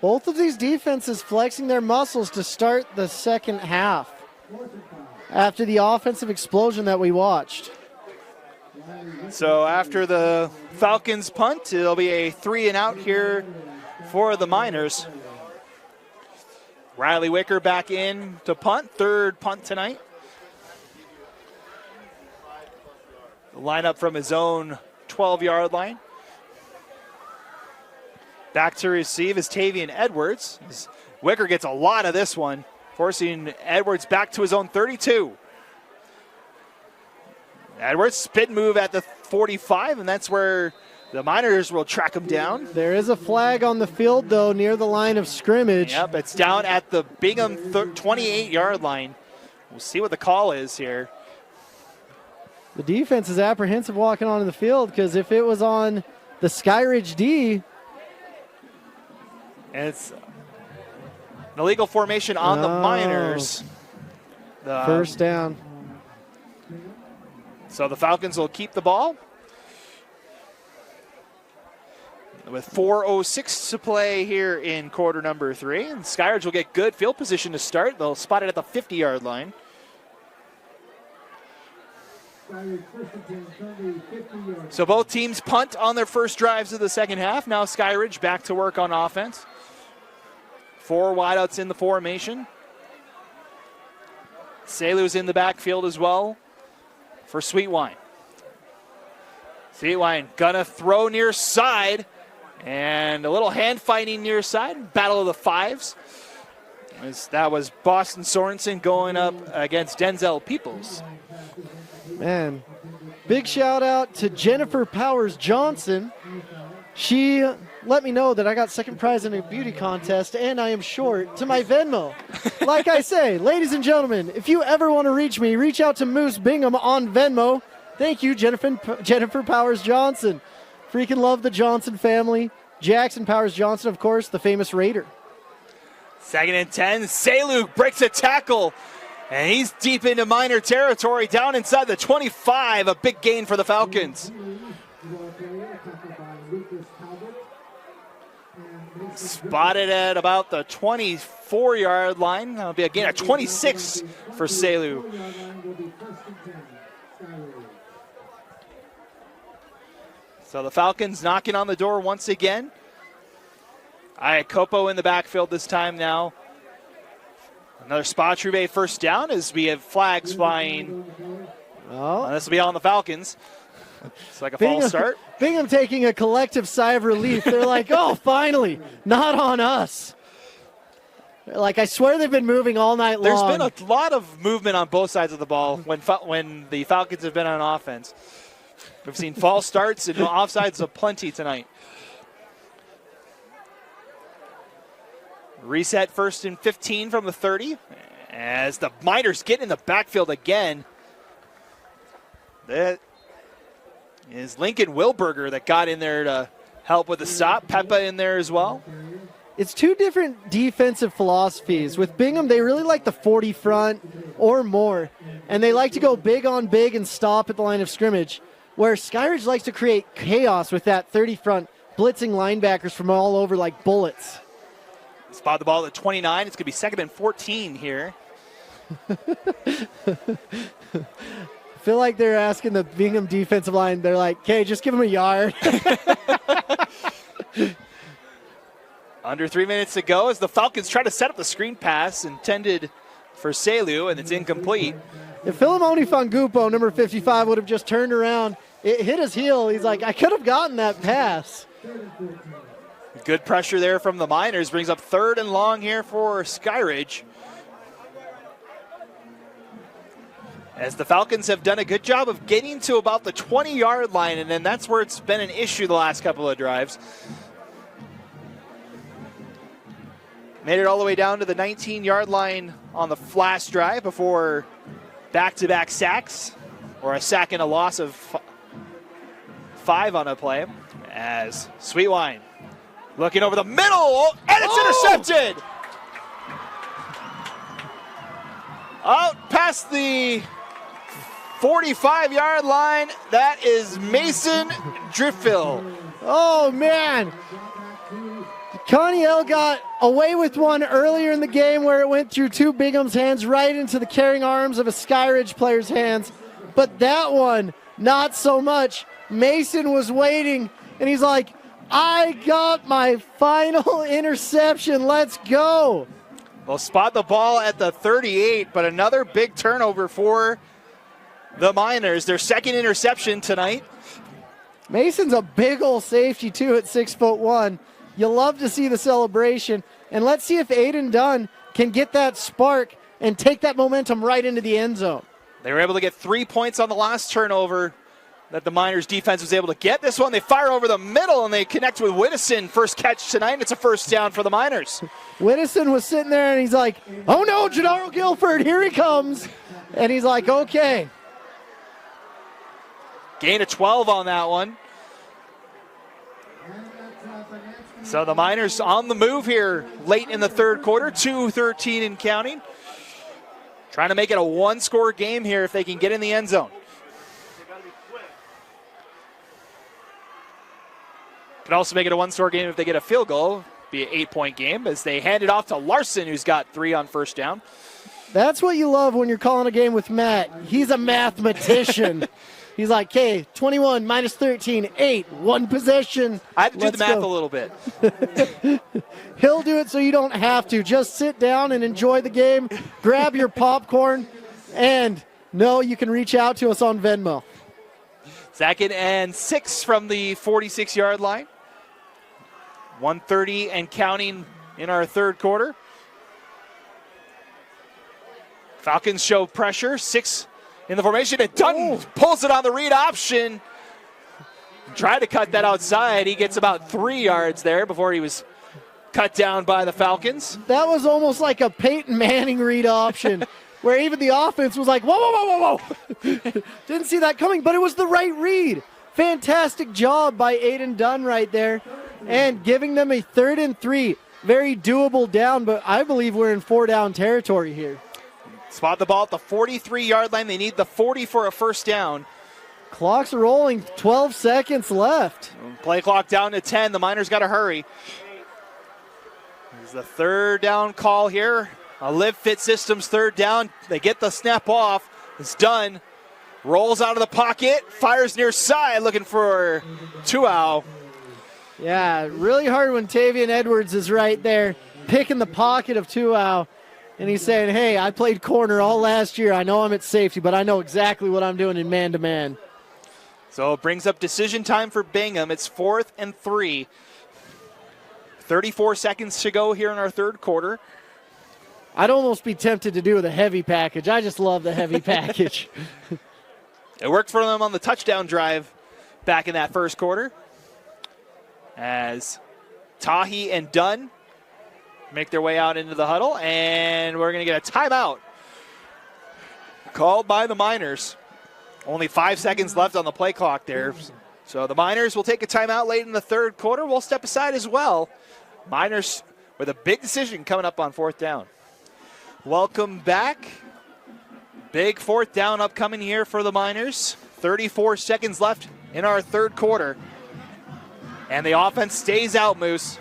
Both of these defenses flexing their muscles to start the second half after the offensive explosion that we watched. So after the Falcons punt, it'll be a 3-and-out here for the Miners. Riley Wicker back in to punt, 3rd punt tonight. The lineup from his own 12-yard line. Back to receive is Tavian Edwards. Wicker gets a lot of this one, forcing Edwards back to his own 32. Edwards, spin move at the 45, and that's where the Miners will track him down. There is a flag on the field, though, near the line of scrimmage. Yep, it's down at the Bingham 28-yard line. We'll see what the call is here. The defense is apprehensive walking onto the field because if it was on the Skyridge D. And it's an illegal formation on the Miners. First down. So the Falcons will keep the ball. With 4:06 to play here in quarter number 3. And Skyridge will get good field position to start. They'll spot it at the 50-yard line. So both teams punt on their first drives of the second half. Now Skyridge back to work on offense. 4 wideouts in the formation. Salu's in the backfield as well for Sweetwine. Sweetwine gonna throw near side. And a little hand fighting near side. Battle of the fives. That was Boston Sorensen going up against Denzel Peoples. Man, big shout out to Jennifer Powers Johnson. She let me know that I got second prize in a beauty contest and I am short to my Venmo. Like I say, ladies and gentlemen, if you ever want to reach me, reach out to Moose Bingham on Venmo. Thank you, Jennifer Powers Johnson. Freaking love the Johnson family. Jackson Powers Johnson, of course, the famous Raider. 2nd and 10. Salu breaks a tackle. And he's deep into Miner territory, down inside the 25. A big gain for the Falcons. Spotted at about the 24-yard line. That'll be a gain of 26 for Salu. So the Falcons knocking on the door once again. Iacopo in the backfield this time now. Another Spatrube first down as we have flags flying. Oh. This will be on the Falcons. It's like a false start. Bingham taking a collective sigh of relief. They're like, oh, finally, not on us. Like, I swear they've been moving all night There's long. been a lot of movement on both sides of the ball when the Falcons have been on offense. We've seen false starts and offsides aplenty tonight. Reset 1st and 15 from the 30 as the Miners get in the backfield again. That is Lincoln Wilberger that got in there to help with the stop. Peppa in there as well. It's two different defensive philosophies. With Bingham, they really like the 40 front or more, and they like to go big on big and stop at the line of scrimmage, where Skyridge likes to create chaos with that 30 front, blitzing linebackers from all over like bullets. Spot the ball at 29. It's going to be 2nd and 14 here. I feel like they're asking the Bingham defensive line, they're like, okay, just give him a yard. Under 3 minutes to go as the Falcons try to set up the screen pass intended for Selu, and it's incomplete. If Philemoni Fangupo, number 55, would have just turned around, it hit his heel. He's like, I could have gotten that pass. Good pressure there from the Miners. Brings up 3rd and long here for Skyridge. As the Falcons have done a good job of getting to about the 20-yard line, and then that's where it's been an issue the last couple of drives. Made it all the way down to the 19-yard line on the last drive before back-to-back sacks, or a sack and a loss of 5 on a play. As Sweetwine looking over the middle, and it's intercepted! Out past the 45-yard line, that is Mason Driffill. Oh, man. Connie L got away with one earlier in the game where it went through two Bingham's hands right into the carrying arms of a Skyridge player's hands. But that one, not so much. Mason was waiting, and he's like, I got my final interception. Let's go. Well, spot the ball at the 38, but another big turnover for the Miners. Their 2nd interception tonight. Mason's a big old safety, too, at 6'1". You love to see the celebration. And let's see if Aiden Dunn can get that spark and take that momentum right into the end zone. They were able to get 3 points on the last turnover that the Miners defense was able to get. This one, they fire over the middle, and they connect with Whittison. First catch tonight, and it's a first down for the Miners. Whittison was sitting there, and he's like, oh, no, Gennaro Guilford, here he comes. And he's like, okay. Gain of 12 on that one. So the Miners on the move here late in the 3rd quarter, 2:13 and counting. Trying to make it a 1-score game here if they can get in the end zone. Could also make it a 1-score game if they get a field goal. Be an 8-point game as they hand it off to Larson, who's got 3 on first down. That's what you love when you're calling a game with Matt. He's a mathematician. He's like, okay, 21 minus 13, 8, 1 possession. I had to do Let's the math go. a little bit. He'll do it so you don't have to. Just sit down and enjoy the game. Grab your popcorn. And, no, you can reach out to us on Venmo. 2nd and 6 from the 46-yard line. 1:30 and counting in our 3rd quarter. Falcons show pressure. 6 in the formation, and Dutton pulls it on the read option. Tried to cut that outside. He gets about 3 yards there before he was cut down by the Falcons. That was almost like a Peyton Manning read option, where even the offense was like, whoa, whoa, whoa, whoa, whoa. Didn't see that coming, but it was the right read. Fantastic job by Aiden Dunn right there, and giving them a 3rd and 3. Very doable down, but I believe we're in 4-down territory here. Spot the ball at the 43-yard line. They need the 40 for a first down. Clock's rolling, 12 seconds left. Play clock down to 10. The Miners got to hurry. This is the 3rd down call here. A Live Fit Systems 3rd down. They get the snap off. It's done. Rolls out of the pocket. Fires near side looking for Tuau. Yeah, really hard when Tavian Edwards is right there, picking the pocket of Tuau. And he's saying, hey, I played corner all last year. I know I'm at safety, but I know exactly what I'm doing in man-to-man. So it brings up decision time for Bingham. It's 4th and 3. 34 seconds to go here in our 3rd quarter. I'd almost be tempted to do the heavy package. I just love the heavy package. It worked for them on the touchdown drive back in that first quarter, as Tahi and Dunn make their way out into the huddle, and we're going to get a timeout called by the Miners. Only 5 seconds left on the play clock there. So the Miners will take a timeout late in the third quarter. We'll step aside as well. Miners with a big decision coming up on fourth down. Welcome back. Big fourth down upcoming here for the Miners. 34 seconds left in our third quarter. And the offense stays out, Moose.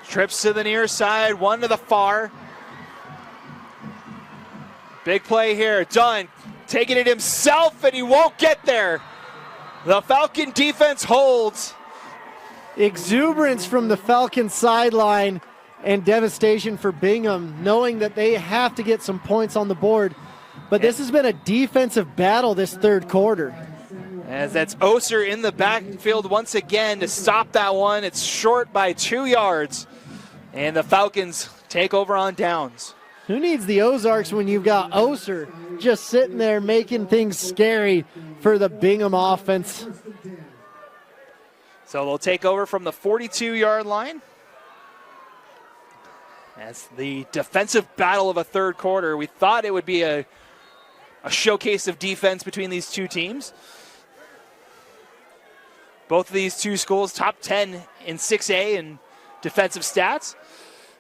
Trips to the near side, one to the far. Big play here. Dunn taking it himself, and he won't get there. The Falcon defense holds. Exuberance from the Falcon sideline and devastation for Bingham, knowing that they have to get some points on the board. But this has been a defensive battle this third quarter. As that's Oser in the backfield once again to stop that one. It's short by 2 yards. And the Falcons take over on downs. Who needs the Ozarks when you've got Oser just sitting there making things scary for the Bingham offense? So they'll take over from the 42-yard line. That's the defensive battle of a third quarter. We thought it would be a showcase of defense between these two teams. Both of these two schools top 10 in 6A in defensive stats.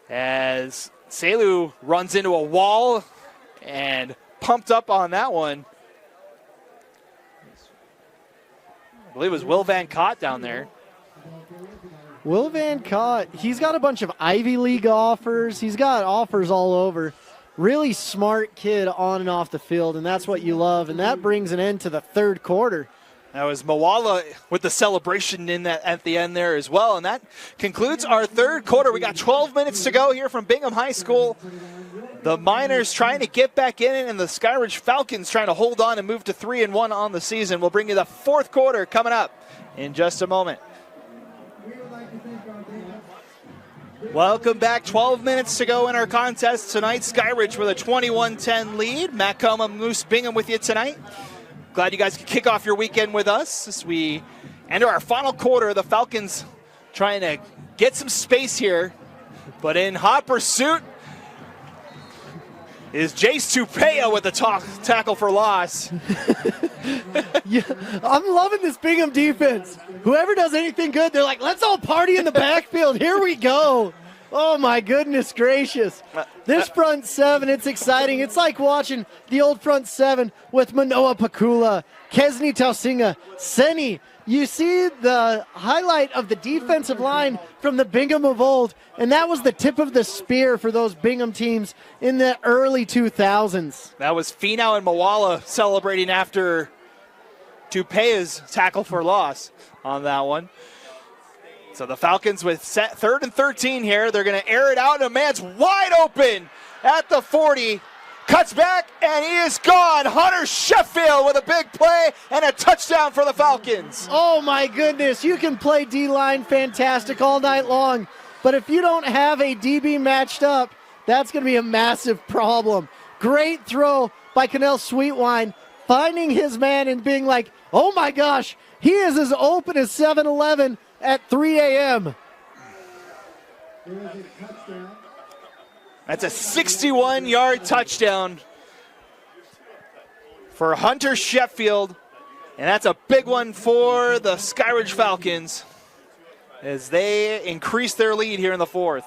As Selu runs into a wall and pumped up on that one. I believe it was Will Van Cott down there. Will Van Cott, he's got a bunch of Ivy League offers. He's got offers all over. Really smart kid on and off the field, and that's what you love. And that brings an end to the third quarter. That was Moala with the celebration in that at the end there as well. And that concludes our third quarter. We got 12 minutes to go here from Bingham High School. The Miners trying to get back in it, and the Skyridge Falcons trying to hold on and move to 3-1 on the season. We'll bring you the fourth quarter coming up in just a moment. Welcome back. 12 minutes to go in our contest tonight. Skyridge with a 21-10 lead. Matt Coma, Moose Bingham with you tonight. Glad you guys could kick off your weekend with us as we enter our final quarter. The Falcons trying to get some space here, but in hot pursuit is Jace Tupea with the tackle for loss. Yeah, I'm loving this Bingham defense. Whoever does anything good, they're like, let's all party in the backfield. Here we go. Oh, my goodness gracious. This front seven, it's exciting. It's like watching the old front seven with Manoa Pakula, Kesni Tausinga, Seni. You see the highlight of the defensive line from the Bingham of old, and that was the tip of the spear for those Bingham teams in the early 2000s. That was Finau and Moala celebrating after Tupea's tackle for loss on that one. So the Falcons with set 3rd and 13 here. They're going to air it out, and a man's wide open at the 40. Cuts back, and he is gone. Hunter Sheffield with a big play and a touchdown for the Falcons. Oh, my goodness. You can play D-line fantastic all night long, but if you don't have a DB matched up, that's going to be a massive problem. Great throw by Cannell Sweetwine, finding his man and being like, oh, my gosh, he is as open as 7-Eleven at 3 a.m. That's a 61-yard touchdown for Hunter Sheffield, and that's a big one for the Skyridge Falcons as they increase their lead here in the fourth.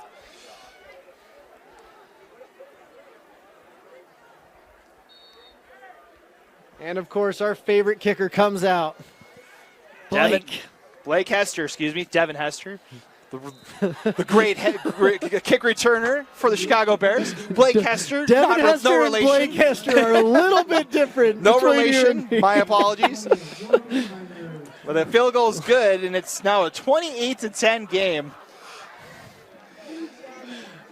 And, of course, our favorite kicker comes out. Blake Hester, Devin Hester, the great kick returner for the Chicago Bears. Blake Hester, Devin Hester no relation. And Blake Hester are a little bit different. No relation, my apologies. But the field goal is good, and it's now a 28-10 game.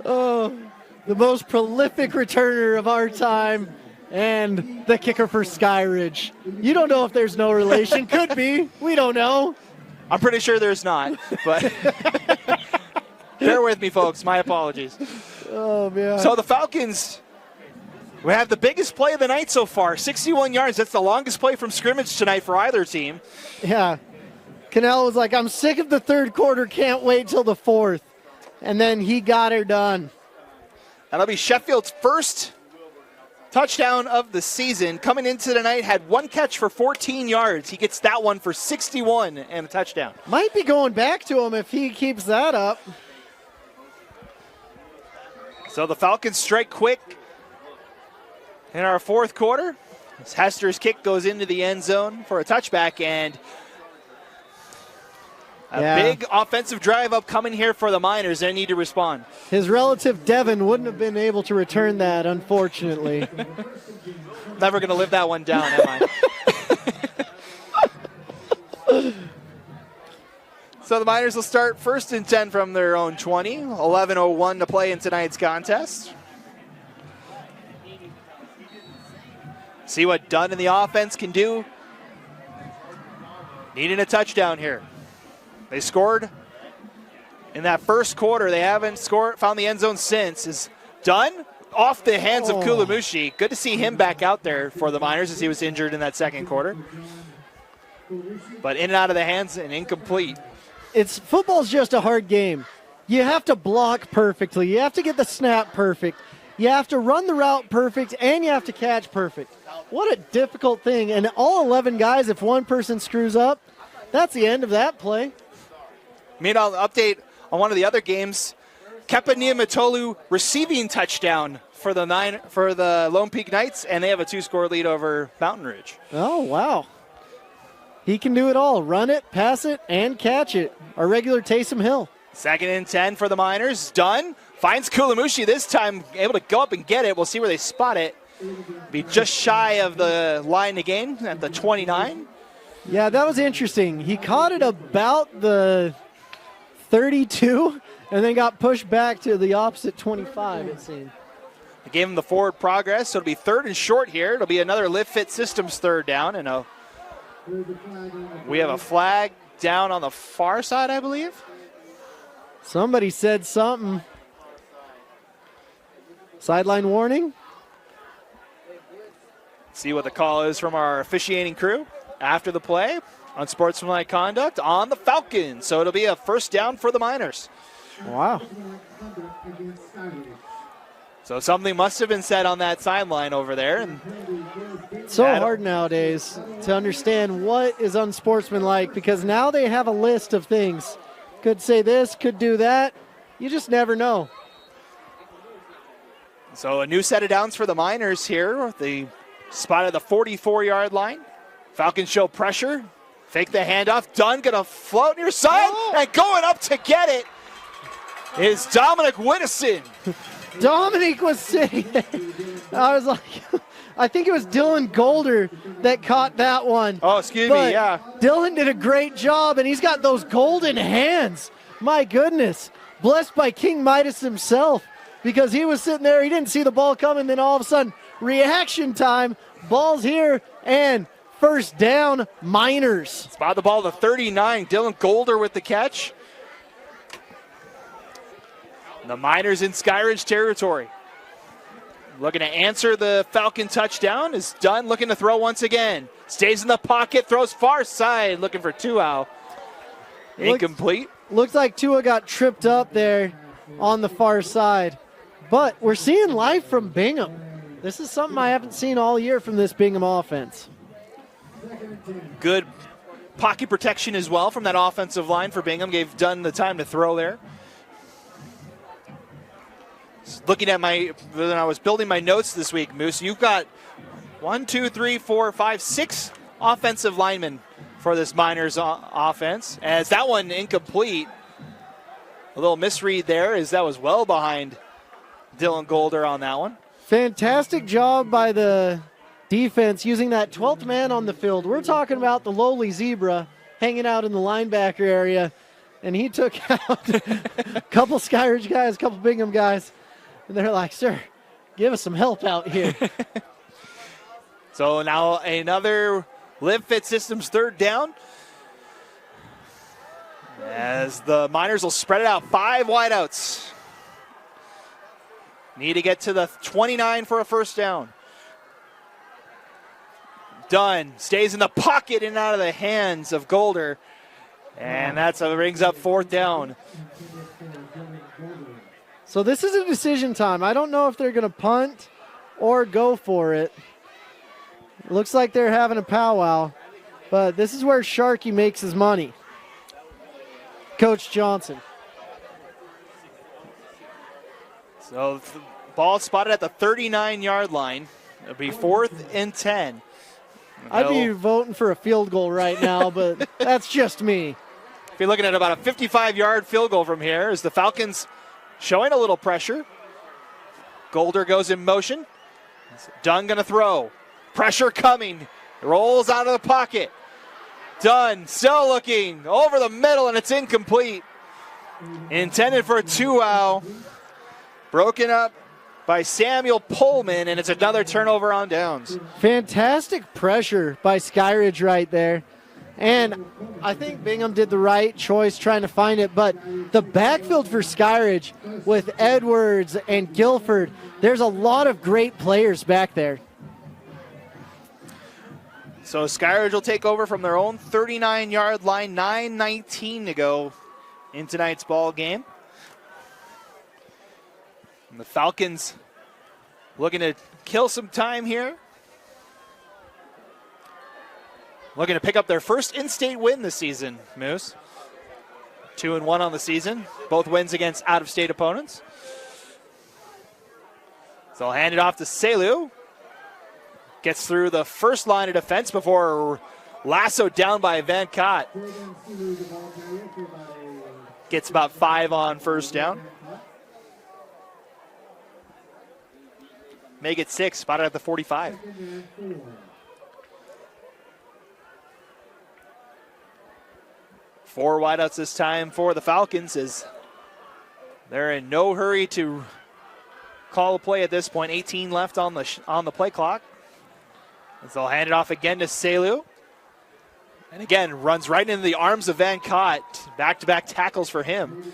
Oh, the most prolific returner of our time and the kicker for Skyridge. You don't know if there's no relation. Could be. We don't know. I'm pretty sure there's not, but bear with me, folks. My apologies. Oh, man. So the Falcons, we have the biggest play of the night so far, 61 yards. That's the longest play from scrimmage tonight for either team. Yeah. Cannell was like, I'm sick of the third quarter, can't wait till the fourth. And then he got her done. That'll be Sheffield's first touchdown of the season. Coming into tonight, had one catch for 14 yards. He gets that one for 61 and a touchdown. Might be going back to him if he keeps that up. So the Falcons strike quick in our fourth quarter. As Hester's kick goes into the end zone for a touchback, and a big offensive drive upcoming here for the Miners. They need to respond. His relative Devin wouldn't have been able to return that, unfortunately. Never going to live that one down, am I? So the Miners will start 1st and 10 from their own 20. 11:01 to play in tonight's contest. See what Dunn and the offense can do. Needing a touchdown here. They scored in that first quarter. They haven't found the end zone since. Is Dunn off the hands of Kulamushi. Good to see him back out there for the Miners as he was injured in that second quarter. But in and out of the hands and incomplete. Football's just a hard game. You have to block perfectly. You have to get the snap perfect. You have to run the route perfect, and you have to catch perfect. What a difficult thing. And all 11 guys, if one person screws up, that's the end of that play. Meanwhile, update on one of the other games. Kepa Niamatolu receiving touchdown for the Lone Peak Knights, and they have a 2-score lead over Mountain Ridge. Oh, wow. He can do it all. Run it, pass it, and catch it. Our regular Taysom Hill. 2nd and 10 for the Miners. Dunn finds Kulamushi this time, able to go up and get it. We'll see where they spot it. Be just shy of the line to gain at the 29. Yeah, that was interesting. He caught it about the 32 and then got pushed back to the opposite 25, it seemed. They gave him the forward progress, so it'll be 3rd and short here. It'll be another Live Fit Systems 3rd down, and we have a flag down on the far side, I believe. Somebody said something. Sideline warning. See what the call is from our officiating crew after the play. Unsportsmanlike conduct on the Falcons. So it'll be a 1st down for the Miners. Wow. So something must have been said on that sideline over there. And it's so hard nowadays to understand what is unsportsmanlike, because now they have a list of things. Could say this, could do that. You just never know. So a new set of downs for the Miners here. They spotted the 44-yard line. Falcons show pressure. Fake the handoff. Dunn gonna float near side, and going up to get it is Dominic Winnison. Dominic was sitting there. I was like, I think it was Dylan Golder that caught that one. Oh, excuse me, yeah. Dylan did a great job, and he's got those golden hands. My goodness. Blessed by King Midas himself, because he was sitting there. He didn't see the ball coming. Then all of a sudden, reaction time. Ball's here, and 1st down, Miners. Spot the ball to 39. Dylan Golder with the catch. The Miners in Skyridge territory. Looking to answer the Falcon touchdown is Dunn, looking to throw once again. Stays in the pocket, throws far side, looking for Tuau. Incomplete. Looks like Tua got tripped up there on the far side. But we're seeing life from Bingham. This is something I haven't seen all year from this Bingham offense. Good pocket protection as well from that offensive line for Bingham. Gave Dunn the time to throw there. Looking at when I was building my notes this week, Moose, you've got 6 offensive linemen for this Miners offense. As that one incomplete, a little misread there, as that was well behind Dylan Golder on that one. Fantastic job by the defense using that 12th man on the field. We're talking about the lowly zebra hanging out in the linebacker area, and he took out a couple Skyridge guys, a couple Bingham guys. And they're like, sir, give us some help out here. So now another Live Fit Systems 3rd down. As the Miners will spread it out, 5 wideouts. Need to get to the 29 for a first down. Dunn stays in the pocket and out of the hands of Golder. And that's brings up 4th down. So this is a decision time. I don't know if they're going to punt or go for it. It looks like they're having a powwow. But this is where Sharkey makes his money. Coach Johnson. So the ball spotted at the 39-yard line. It'll be 4th and 10. I'd be voting for a field goal right now, but that's just me. Be looking at about a 55-yard field goal from here as the Falcons showing a little pressure. Golder goes in motion. Dunn going to throw. Pressure coming. Rolls out of the pocket. Dunn still looking over the middle, and it's incomplete. Intended for a 2-out. Broken up by Samuel Pullman, and it's another turnover on downs. Fantastic pressure by Skyridge right there. And I think Bingham did the right choice trying to find it, but the backfield for Skyridge with Edwards and Guilford, there's a lot of great players back there. So Skyridge will take over from their own 39-yard line, 9:19 to go in tonight's ball game. And the Falcons looking to kill some time here. Looking to pick up their first in-state win this season, Moose. 2-1 on the season. Both wins against out-of-state opponents. So I'll hand it off to Selu. Gets through the first line of defense before lassoed down by Van Cott. Gets about 5 on first down. Make it 6, spotted at the 45. Four wideouts this time for the Falcons as they're in no hurry to call a play at this point. 18 left on the play clock. And so they'll hand it off again to Selu. And again, runs right into the arms of Van Cott. Back-to-back tackles for him.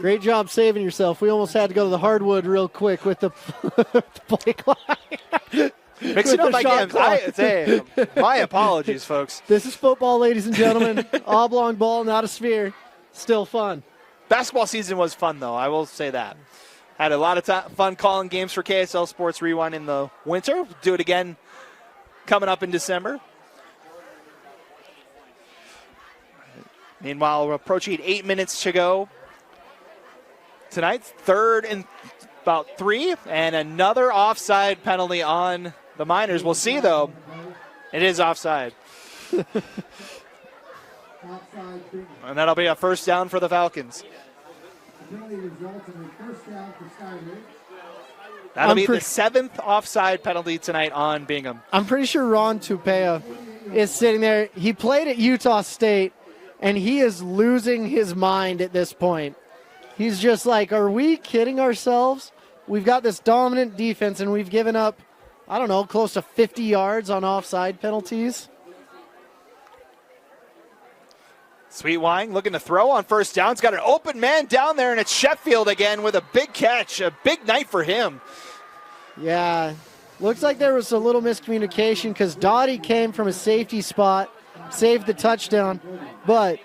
Great job saving yourself. We almost had to go to the hardwood real quick with the play clock. Mixing up my games. My apologies, folks. This is football, ladies and gentlemen. Oblong ball, not a sphere. Still fun. Basketball season was fun, though. I will say that. Had a lot of fun calling games for KSL Sports Rewind in the winter. Do it again coming up in December. Meanwhile, we're approaching 8 minutes to go tonight. 3rd and about 3, and another offside penalty on the Miners. We'll see, though. It is offside. And that'll be a first down for the Falcons. That'll be the 7th offside penalty tonight on Bingham. I'm pretty sure Ron Tupea is sitting there. He played at Utah State, and he is losing his mind at this point. He's just like, are we kidding ourselves? We've got this dominant defense, and we've given up, I don't know, close to 50 yards on offside penalties. Sweet Wine looking to throw on first down. He's got an open man down there, and it's Sheffield again with a big catch. A big night for him. Yeah, looks like there was a little miscommunication because Dottie came from a safety spot, saved the touchdown, but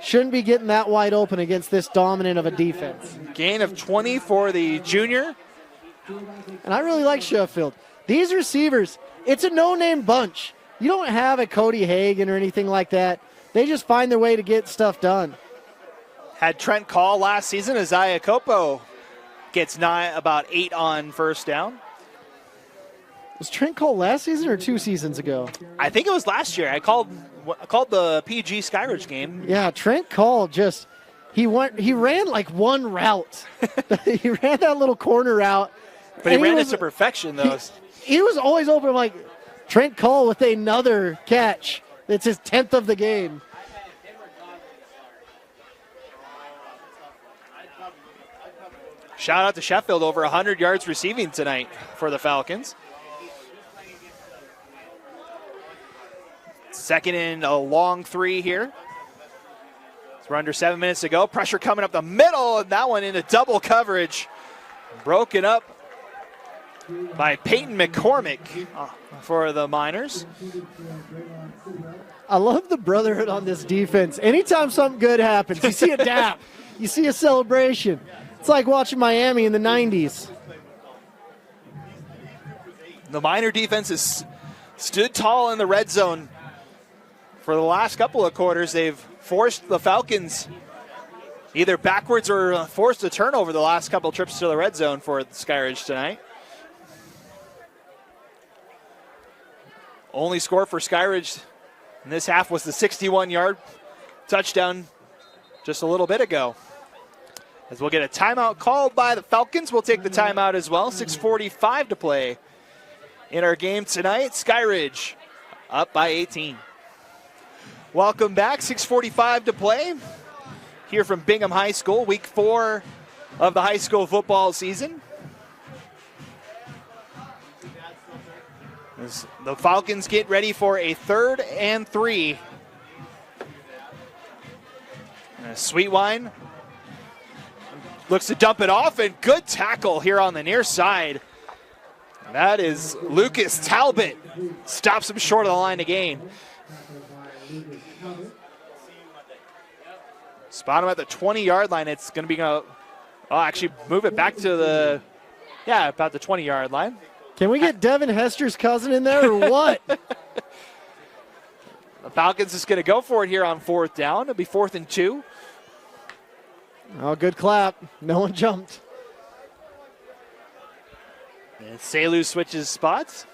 shouldn't be getting that wide open against this dominant of a defense. Gain of 20 for the junior. And I really like Sheffield. These receivers, it's a no-name bunch. You don't have a Cody Hagan or anything like that. They just find their way to get stuff done. Had Trent Call last season. Isaiah Copo gets about 8 on first down. Was Trent Cole last season or 2 seasons ago? I think it was last year. I called the PG Skyridge game. Yeah, Trent Cole just he ran like one route. He ran that little corner route. But he ran it to perfection, though. He was always open. Like Trent Cole with another catch. It's his 10th of the game. Shout out to Sheffield, over 100 yards receiving tonight for the Falcons. Second and a long 3 here. We're under 7 minutes to go. Pressure coming up the middle, and that one into double coverage. Broken up by Peyton McCormick for the Miners. I love the brotherhood on this defense. Anytime something good happens, you see a dap, you see a celebration. It's like watching Miami in the 90s. The Miner defense has stood tall in the red zone. For the last couple of quarters, they've forced the Falcons either backwards or forced a turnover the last couple trips to the red zone for Skyridge tonight. Only score for Skyridge in this half was the 61-yard touchdown just a little bit ago. As we'll get a timeout called by the Falcons, we'll take the timeout as well. 6:45 to play in our game tonight. Skyridge up by 18. Welcome back. 6:45 to play here from Bingham High School, week 4 of the high school football season. As the Falcons get ready for a 3rd and 3. And Sweetwine looks to dump it off, and good tackle here on the near side. That is Lucas Talbot. Stops him short of the line to gain. Spot him at the 20-yard line. It's going to be actually move it back to the, about the 20-yard line. Can we get Devin Hester's cousin in there or what? The Falcons is going to go for it here on 4th down. It'll be 4th and 2. Oh, good clap. No one jumped. And Selu switches spots.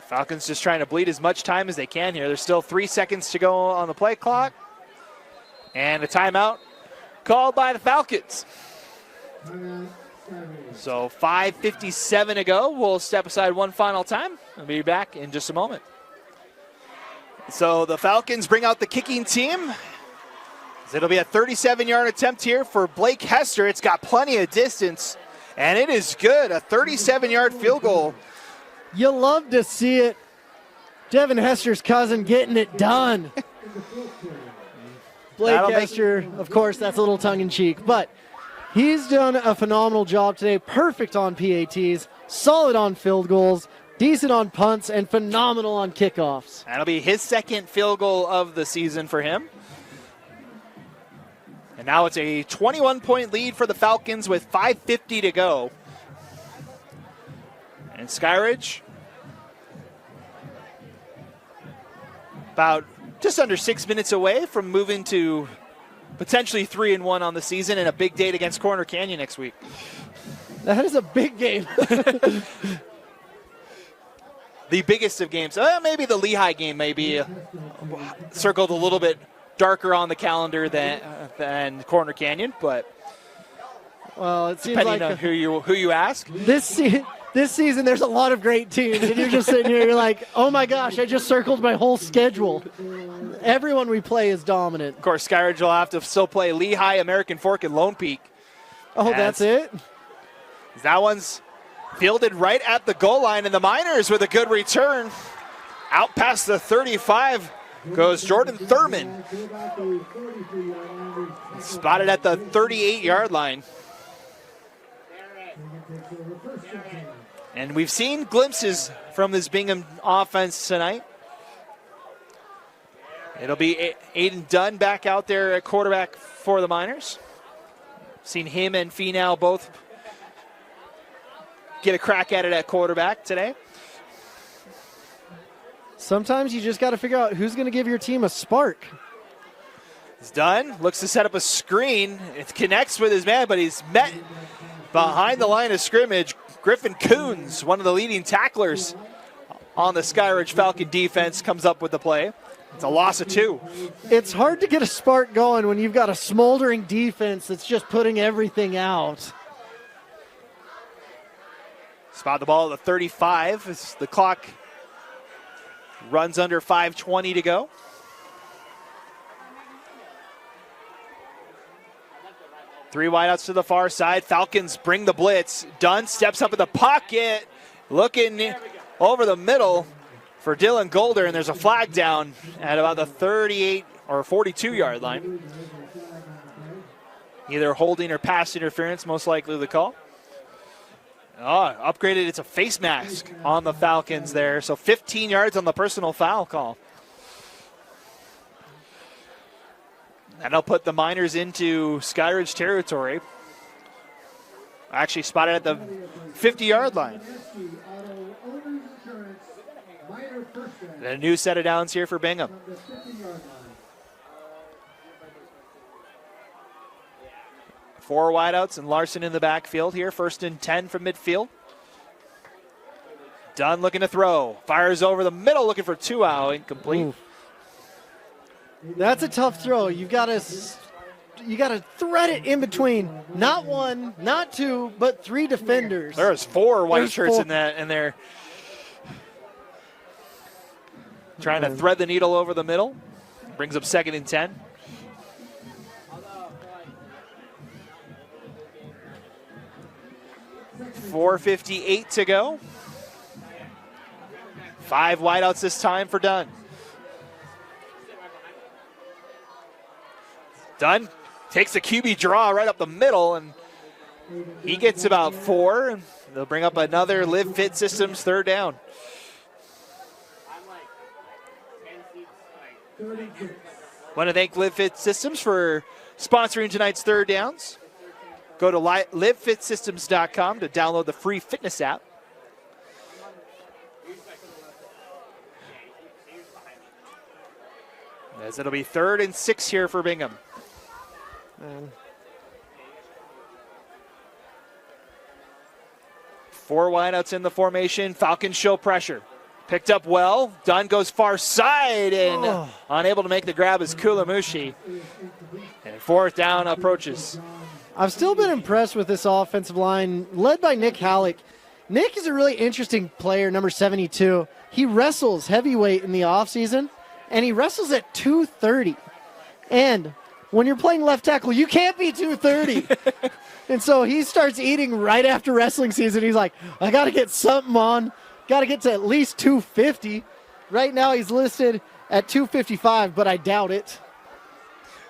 Falcons just trying to bleed as much time as they can here. There's still 3 seconds to go on the play clock. And a timeout called by the Falcons. So 5:57 to go. We'll step aside one final time. We'll be back in just a moment. So the Falcons bring out the kicking team. It'll be a 37-yard attempt here for Blake Hester. It's got plenty of distance, and it is good. A 37-yard field goal. You love to see it. Devin Hester's cousin getting it done. Blake Hester, of course, that's a little tongue-in-cheek, but he's done a phenomenal job today. Perfect on PATs, solid on field goals, decent on punts, and phenomenal on kickoffs. That'll be his 2nd field goal of the season for him. And now it's a 21-point lead for the Falcons with 5:50 to go. And Skyridge about just under 6 minutes away from moving to potentially 3-1 on the season, and a big date against Corner Canyon next week. That is a big game. The biggest of games. Maybe the Lehigh game may be circled a little bit darker on the calendar than Corner Canyon, but well, it seems depending like on who you ask. This season, there's a lot of great teams, and you're just sitting here, you're like, oh my gosh, I just circled my whole schedule. Everyone we play is dominant. Of course, Skyridge will have to still play Lehigh, American Fork, and Lone Peak. Oh, that's it? That one's fielded right at the goal line, and the Miners with a good return. Out past the 35 goes Jordan Thurman. Spotted at the 38-yard line. And we've seen glimpses from this Bingham offense tonight. It'll be Aiden Dunn back out there at quarterback for the Miners. Seen him and Finau both get a crack at it at quarterback today. Sometimes you just got to figure out who's going to give your team a spark. It's Dunn, looks to set up a screen. It connects with his man, but he's met behind the line of scrimmage. Griffin Coons, one of the leading tacklers on the Skyridge Falcon defense, comes up with the play. It's a loss of 2. It's hard to get a spark going when you've got a smoldering defense that's just putting everything out. Spot the ball at the 35 as the clock runs under 5:20 to go. Three wideouts to the far side. Falcons bring the blitz. Dunn steps up in the pocket, looking over the middle for Dylan Golder, and there's a flag down at about the 38 or 42-yard line. Either holding or pass interference, most likely the call. Oh, upgraded. It's a face mask on the Falcons there. So 15 yards on the personal foul call. That'll put the Miners into Skyridge territory. Actually spotted at the 50-yard line. And a new set of downs here for Bingham. Four wideouts and Larson in the backfield here. 1st and 10 from midfield. Dunn looking to throw. Fires over the middle looking for Tuau. Incomplete. Ooh. That's a tough throw. You got to thread it in between not one, not two, but 3 defenders. There's 4 white shirts 4. in there. Trying to thread the needle over the middle. Brings up 2nd and 10. .458 to go. 5 wideouts this time for Dunn. Dunn takes the QB draw right up the middle, and he gets about 4, and they'll bring up another Live Fit Systems 3rd down. Want to thank Live Fit Systems for sponsoring tonight's 3rd downs. Go to livefitsystems.com to download the free fitness app. As it'll be 3rd and 6 here for Bingham. Four wideouts in the formation. Falcons show pressure. Picked up well. Dunn goes far side and unable to make the grab is Kulamushi. And 4th down approaches. I've still been impressed with this offensive line led by Nick Halleck. Nick is a really interesting player, number 72. He wrestles heavyweight in the offseason, and he wrestles at 230. And when you're playing left tackle, you can't be 230. And so he starts eating right after wrestling season. He's like, I got to get something on. Got to get to at least 250. Right now he's listed at 255, but I doubt it.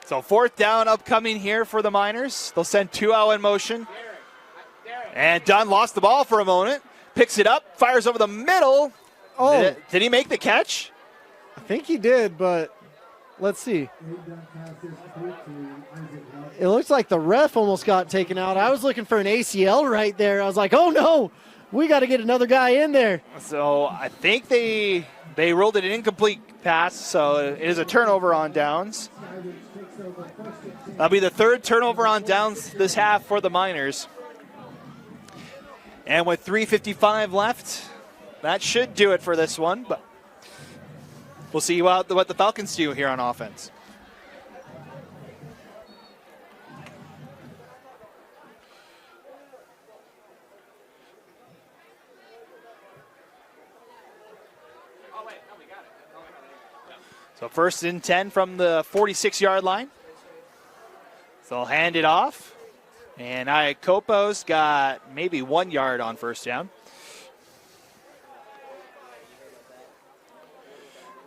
So 4th down upcoming here for the Miners. They'll send Tuau in motion. And Dunn lost the ball for a moment. Picks it up, fires over the middle. Oh. Did he make the catch? I think he did, but let's see. It looks like the ref almost got taken out. I was looking for an ACL right there. I was like, oh no, we got to get another guy in there. So I think they ruled it an incomplete pass, so it is a turnover on downs. That'll be the 3rd turnover on downs this half for the Miners. And with 3:55 left, that should do it for this one, but we'll see what the Falcons do here on offense. So 1st and 10 from the 46-yard line. So they'll hand it off. And Iakopo's got maybe 1 yard on 1st down.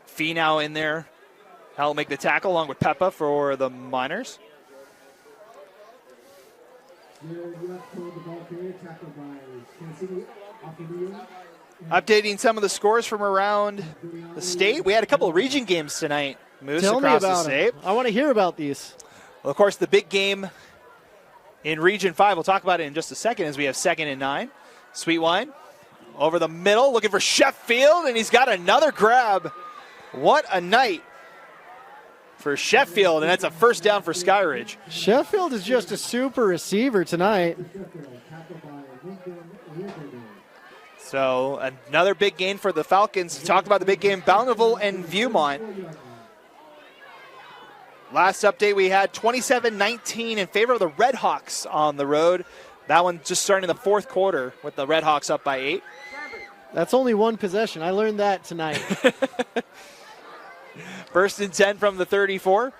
Fee now in there. Help make the tackle along with Peppa for the Miners. Updating some of the scores from around the state. We had a couple of region games tonight, Moose, Tell me across the about state. them. I want to hear about these. Well, of course, the big game in Region 5, we'll talk about it in just a second, as we have 2nd and 9. Sweetwine over the middle, looking for Sheffield, and he's got another grab. What a night for Sheffield, and that's a 1st down for Skyridge. Sheffield is just a super receiver tonight. So another big gain for the Falcons. Talked about the big game, Bountiful and Viewmont. Last update, we had 27-19 in favor of the Red Hawks on the road. That one just starting in the 4th quarter with the Red Hawks up by 8. That's only one possession. I learned that tonight. 1st and 10 from the 34.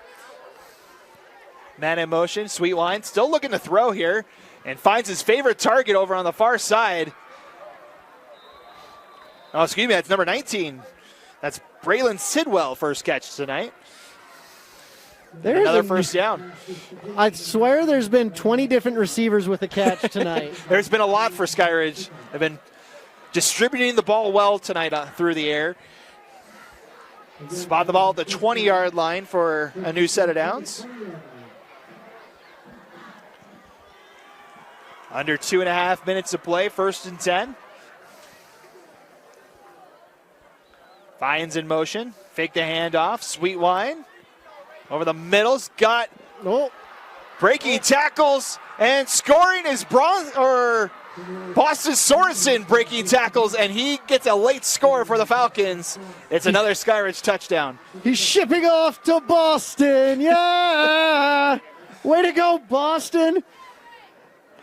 Man in motion, Sweetwine still looking to throw here and finds his favorite target over on the far side. Oh, excuse me, that's number 19. That's Braylon Sidwell, first catch tonight. There's Another first down. I swear there's been 20 different receivers with a catch tonight. There's been a lot for Skyridge. They've been distributing the ball well tonight through the air. Spot the ball at the 20-yard line for a new set of downs. Under 2.5 minutes to play, 1st and 10. Vines in motion. Fake the handoff. Sweet wine. Over the middle's got breaking tackles and scoring is Boston Sorensen breaking tackles, and he gets a late score for the Falcons. It's another Skyridge touchdown. He's shipping off to Boston. Yeah! Way to go, Boston.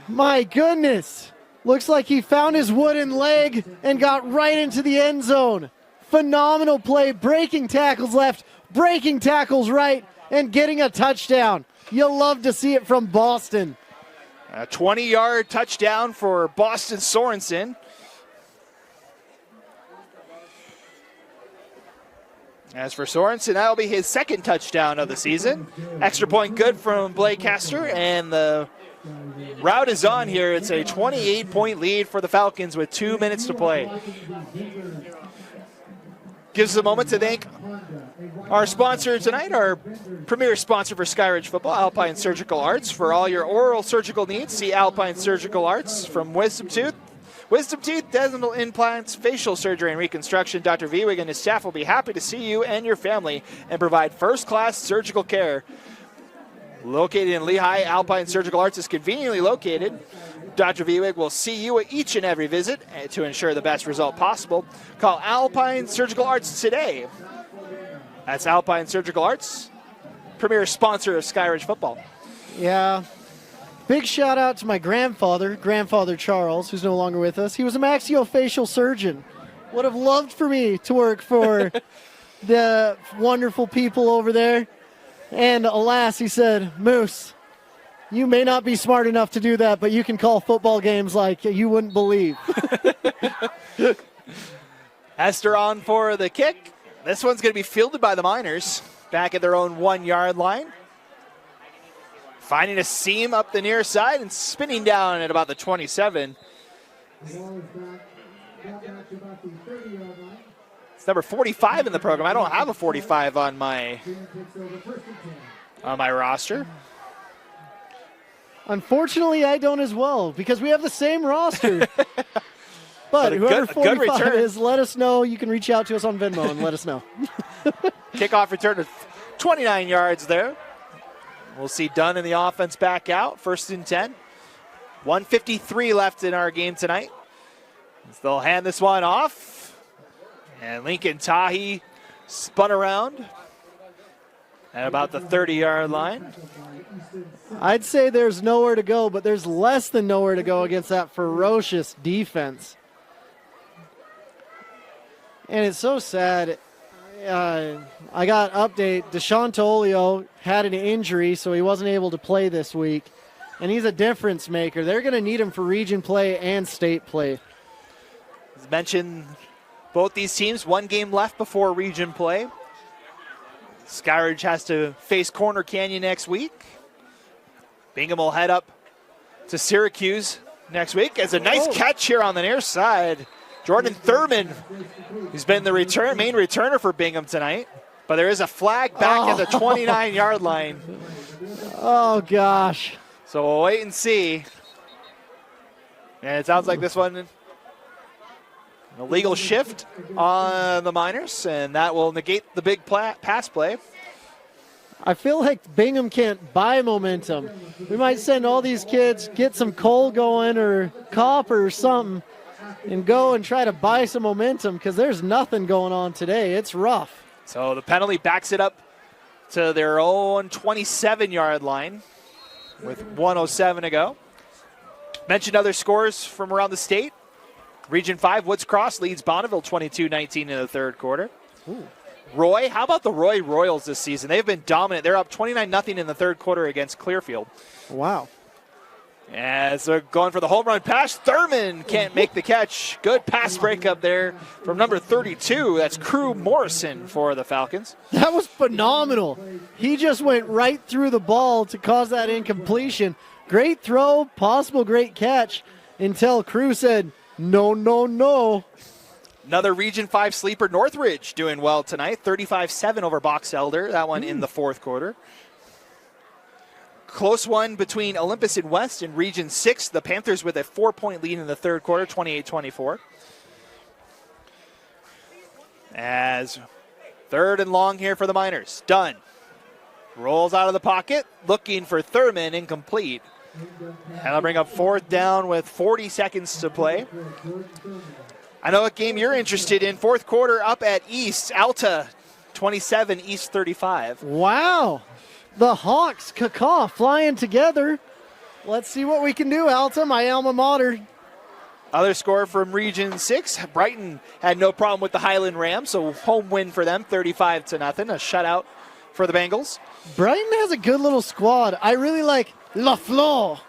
My goodness. Looks like he found his wooden leg and got right into the end zone. Phenomenal play. Breaking tackles left, breaking tackles right, and getting a touchdown. You'll love to see it from Boston. A 20-yard touchdown for Boston Sorensen. As for Sorensen, that'll be his 2nd touchdown of the season. Extra point good from Blake Hester, and the route is on here. It's a 28-point lead for the Falcons with 2 minutes to play. Gives us a moment to thank our sponsor tonight, our premier sponsor for Skyridge football, Alpine Surgical Arts. For all your oral surgical needs, see Alpine Surgical Arts. From wisdom teeth, dental implants, facial surgery, and reconstruction, Dr. Viewig and his staff will be happy to see you and your family and provide first-class surgical care. Located in Lehigh, Alpine Surgical Arts is conveniently located. Dr. Viewig will see you at each and every visit to ensure the best result possible. Call Alpine Surgical Arts today. That's Alpine Surgical Arts, premier sponsor of Skyridge football. Yeah. Big shout out to my grandfather Charles, who's no longer with us. He was a maxillofacial surgeon. Would have loved for me to work for the wonderful people over there. And alas, he said, Moose, you may not be smart enough to do that, but you can call football games like you wouldn't believe. Hester on for the kick. This one's going to be fielded by the Miners back at their own 1-yard line. Finding a seam up the near side and spinning down at about the 27. It's number 45 in the program. I don't have a 45 on my roster. Unfortunately, I don't as well, because we have the same roster. But whoever 45 is, let us know. You can reach out to us on Venmo and let us know. Kickoff return of 29 yards there. We'll see Dunn in the offense back out. 1st and 10. 1:53 left in our game tonight. They'll hand this one off. And Lincoln Tahi spun around at about the 30-yard line. I'd say there's nowhere to go, but there's less than nowhere to go against that ferocious defense. And it's so sad. I got an update. Deshaun Tolio had an injury, so he wasn't able to play this week. And he's a difference maker. They're going to need him for region play and state play. As mentioned, both these teams, 1 game left before region play. Skyridge has to face Corner Canyon next week. Bingham will head up to Syracuse next week. As a nice catch here on the near side. Jordan Thurman, who's been the main returner for Bingham tonight. But there is a flag back at the 29-yard line. Oh, gosh. So we'll wait and see. And it sounds like this one, an illegal shift on the Miners, and that will negate the big pass play. I feel like Bingham can't buy momentum. We might send all these kids, get some coal going or copper or something, and go and try to buy some momentum, because there's nothing going on today. It's rough. So the penalty backs it up to their own 27-yard line with 1:07 to go. Mentioned other scores from around the state. Region 5, Woods Cross leads Bonneville 22-19 in the third quarter. Ooh. Roy, how about the Roy Royals this season? They've been dominant. They're up 29-0 in the third quarter against Clearfield. Wow. As they're going for the home run pass, Thurman can't make the catch. Good pass breakup there from number 32. That's Crew Morrison for the Falcons. That was phenomenal. He just went right through the ball to cause that incompletion. Great throw, possible great catch, until Crew said, no, no, no. Another Region 5 sleeper, Northridge, doing well tonight. 35-7 over Box Elder. That one in the fourth quarter. Close one between Olympus and West in Region 6. The Panthers with a 4-point lead in the third quarter, 28-24. As third and long here for the Miners. Dunn rolls out of the pocket, looking for Thurman, incomplete. That'll bring up fourth down with 40 seconds to play. I know what game you're interested in. Fourth quarter up at East. Alta 27, East 35. Wow. The Hawks, Kaka, flying together. Let's see what we can do, Alta, my alma mater. Other score from Region 6. Brighton had no problem with the Highland Rams, so home win for them, 35-0. A shutout for the Bengals. Brighton has a good little squad. I really like LaFleur,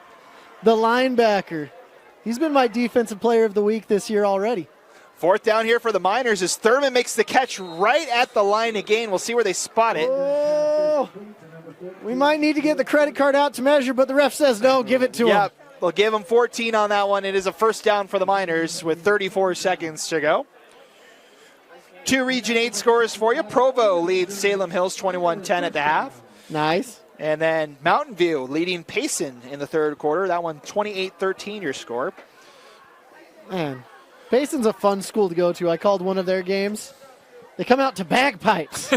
the linebacker. He's been my defensive player of the week this year already. Fourth down here for the Miners as Thurman makes the catch right at the line again. We'll see where they spot it. Oh, we might need to get the credit card out to measure, but the ref says no, give it to him. We'll give him 14 on that one. It is a first down for the Miners with 34 seconds to go. Two Region 8 scores for you. Provo leads Salem Hills 21-10 at the half. Nice. And then Mountain View leading Payson in the third quarter. That one 28-13 your score. Man, Payson's a fun school to go to. I called one of their games. They come out to bagpipes.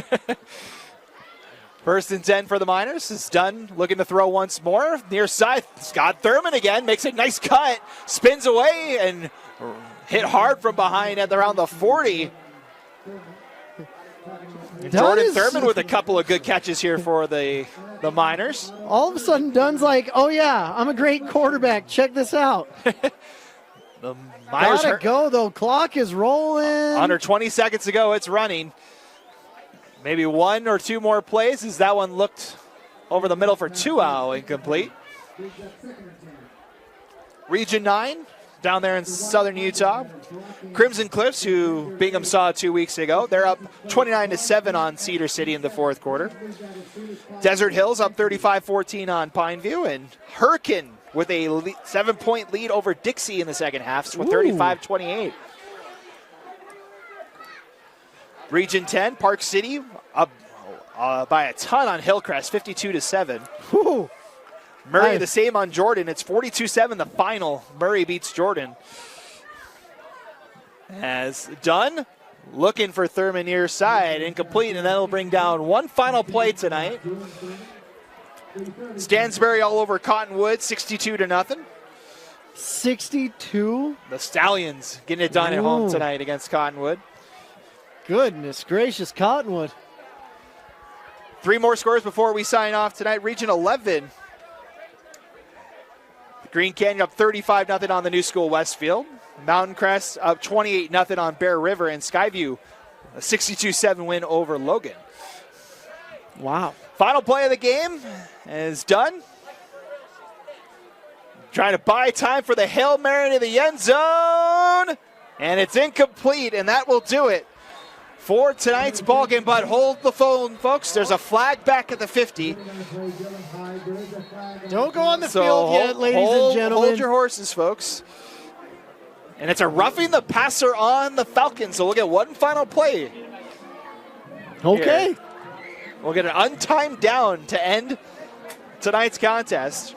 First and 10 for the Miners. Is Dunn looking to throw once more. Near side, Scott Thurman again. Makes a nice cut. Spins away and hit hard from behind at around the 40. Jordan Thurman with a couple of good catches here for the Miners. All of a sudden, Dunn's like, oh, yeah, I'm a great quarterback. Check this out. The Miners gotta go, though. Clock is rolling. Under 20 seconds to go, it's running. Maybe one or two more plays as that one looked over the middle for Tuau, incomplete. Region 9, down there in southern Utah. Crimson Cliffs, who Bingham saw 2 weeks ago, they're up 29-7 on Cedar City in the fourth quarter. Desert Hills up 35-14 on Pineview, and Hurricane with a 7-point lead over Dixie in the second half, with 35-28. Region 10, Park City up by a ton on Hillcrest, 52-7. Whew. Murray the same on Jordan. It's 42-7 the final. Murray beats Jordan. As Dunn looking for Thurman near side, incomplete, and that'll bring down one final play tonight. Stansbury all over Cottonwood, 62-0. 62? The Stallions getting it done at home tonight against Cottonwood. Goodness gracious, Cottonwood. Three more scores before we sign off tonight. Region 11. Green Canyon up 35-0 on the New School Westfield. Mountain Crest up 28-0 on Bear River. And Skyview, a 62-7 win over Logan. Wow. Final play of the game is done. Trying to buy time for the Hail Mary to the end zone. And it's incomplete, and that will do it for tonight's ballgame. But hold the phone, folks. There's a flag back at the 50. Don't go on the field yet, ladies and gentlemen. Hold your horses, folks. And it's a roughing the passer on the Falcons. So we'll get one final play. Okay. Here. We'll get an untimed down to end tonight's contest.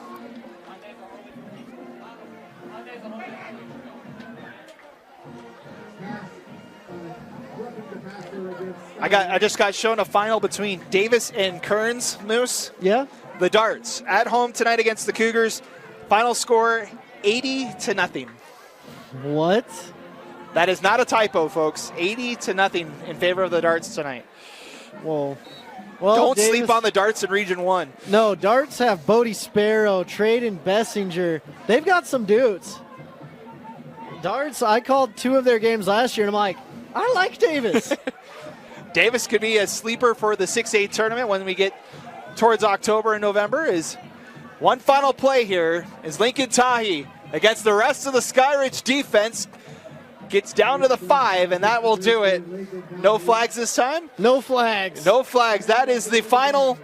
I just got shown a final between Davis and Kearns, Moose. Yeah. The Darts at home tonight against the Cougars. Final score 80-0. What? That is not a typo, folks. 80-0 in favor of the Darts tonight. Well, don't Davis, sleep on the Darts in Region 1. No, Darts have Bodie Sparrow, Traden Bessinger. They've got some dudes. Darts, I called two of their games last year, and I'm like, I like Davis. Davis could be a sleeper for the 6A tournament when we get towards October and November. Is One final play here is Lincoln Tahi against the rest of the Skyridge defense. Gets down to the 5, and that will do it. No flags this time? No flags. No flags. That is the final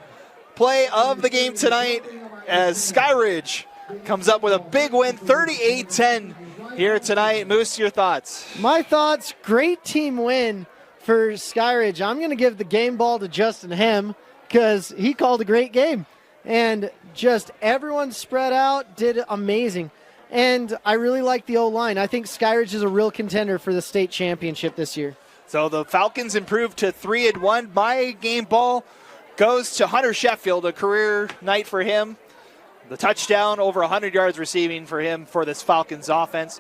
play of the game tonight as Skyridge comes up with a big win, 38-10 here tonight. Moose, your thoughts? My thoughts, great team win for Skyridge. I'm going to give the game ball to Justin Hem because he called a great game. And just everyone spread out, did amazing. And I really like the O-line. I think Skyridge is a real contender for the state championship this year. So the Falcons improved to 3-1. My game ball goes to Hunter Sheffield, a career night for him. The touchdown, over 100 yards receiving for him for this Falcons offense.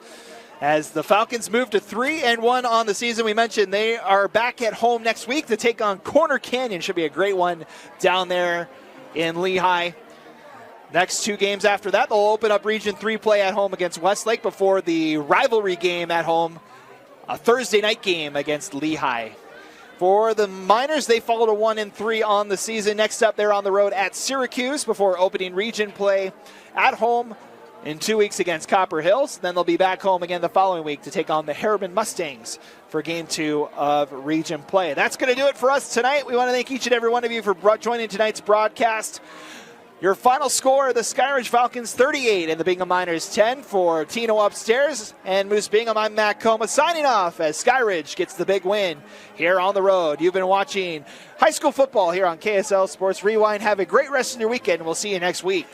As the Falcons move to 3-1 on the season, we mentioned they are back at home next week to take on Corner Canyon. Should be a great one down there in Lehigh. Next 2 games after that, they'll open up Region 3 play at home against Westlake before the rivalry game at home, a Thursday night game against Lehigh. For the Miners, they followed a 1-3 on the season. Next up, they're on the road at Syracuse before opening region play at home in 2 weeks against Copper Hills. Then they'll be back home again the following week to take on the Harriman Mustangs for game 2 of region play. That's going to do it for us tonight. We want to thank each and every one of you for joining tonight's broadcast. Your final score, the Skyridge Falcons 38 and the Bingham Miners 10. For Tino upstairs and Moose Bingham, I'm Matt Coma signing off as Skyridge gets the big win here on the road. You've been watching high school football here on KSL Sports Rewind. Have a great rest of your weekend. We'll see you next week.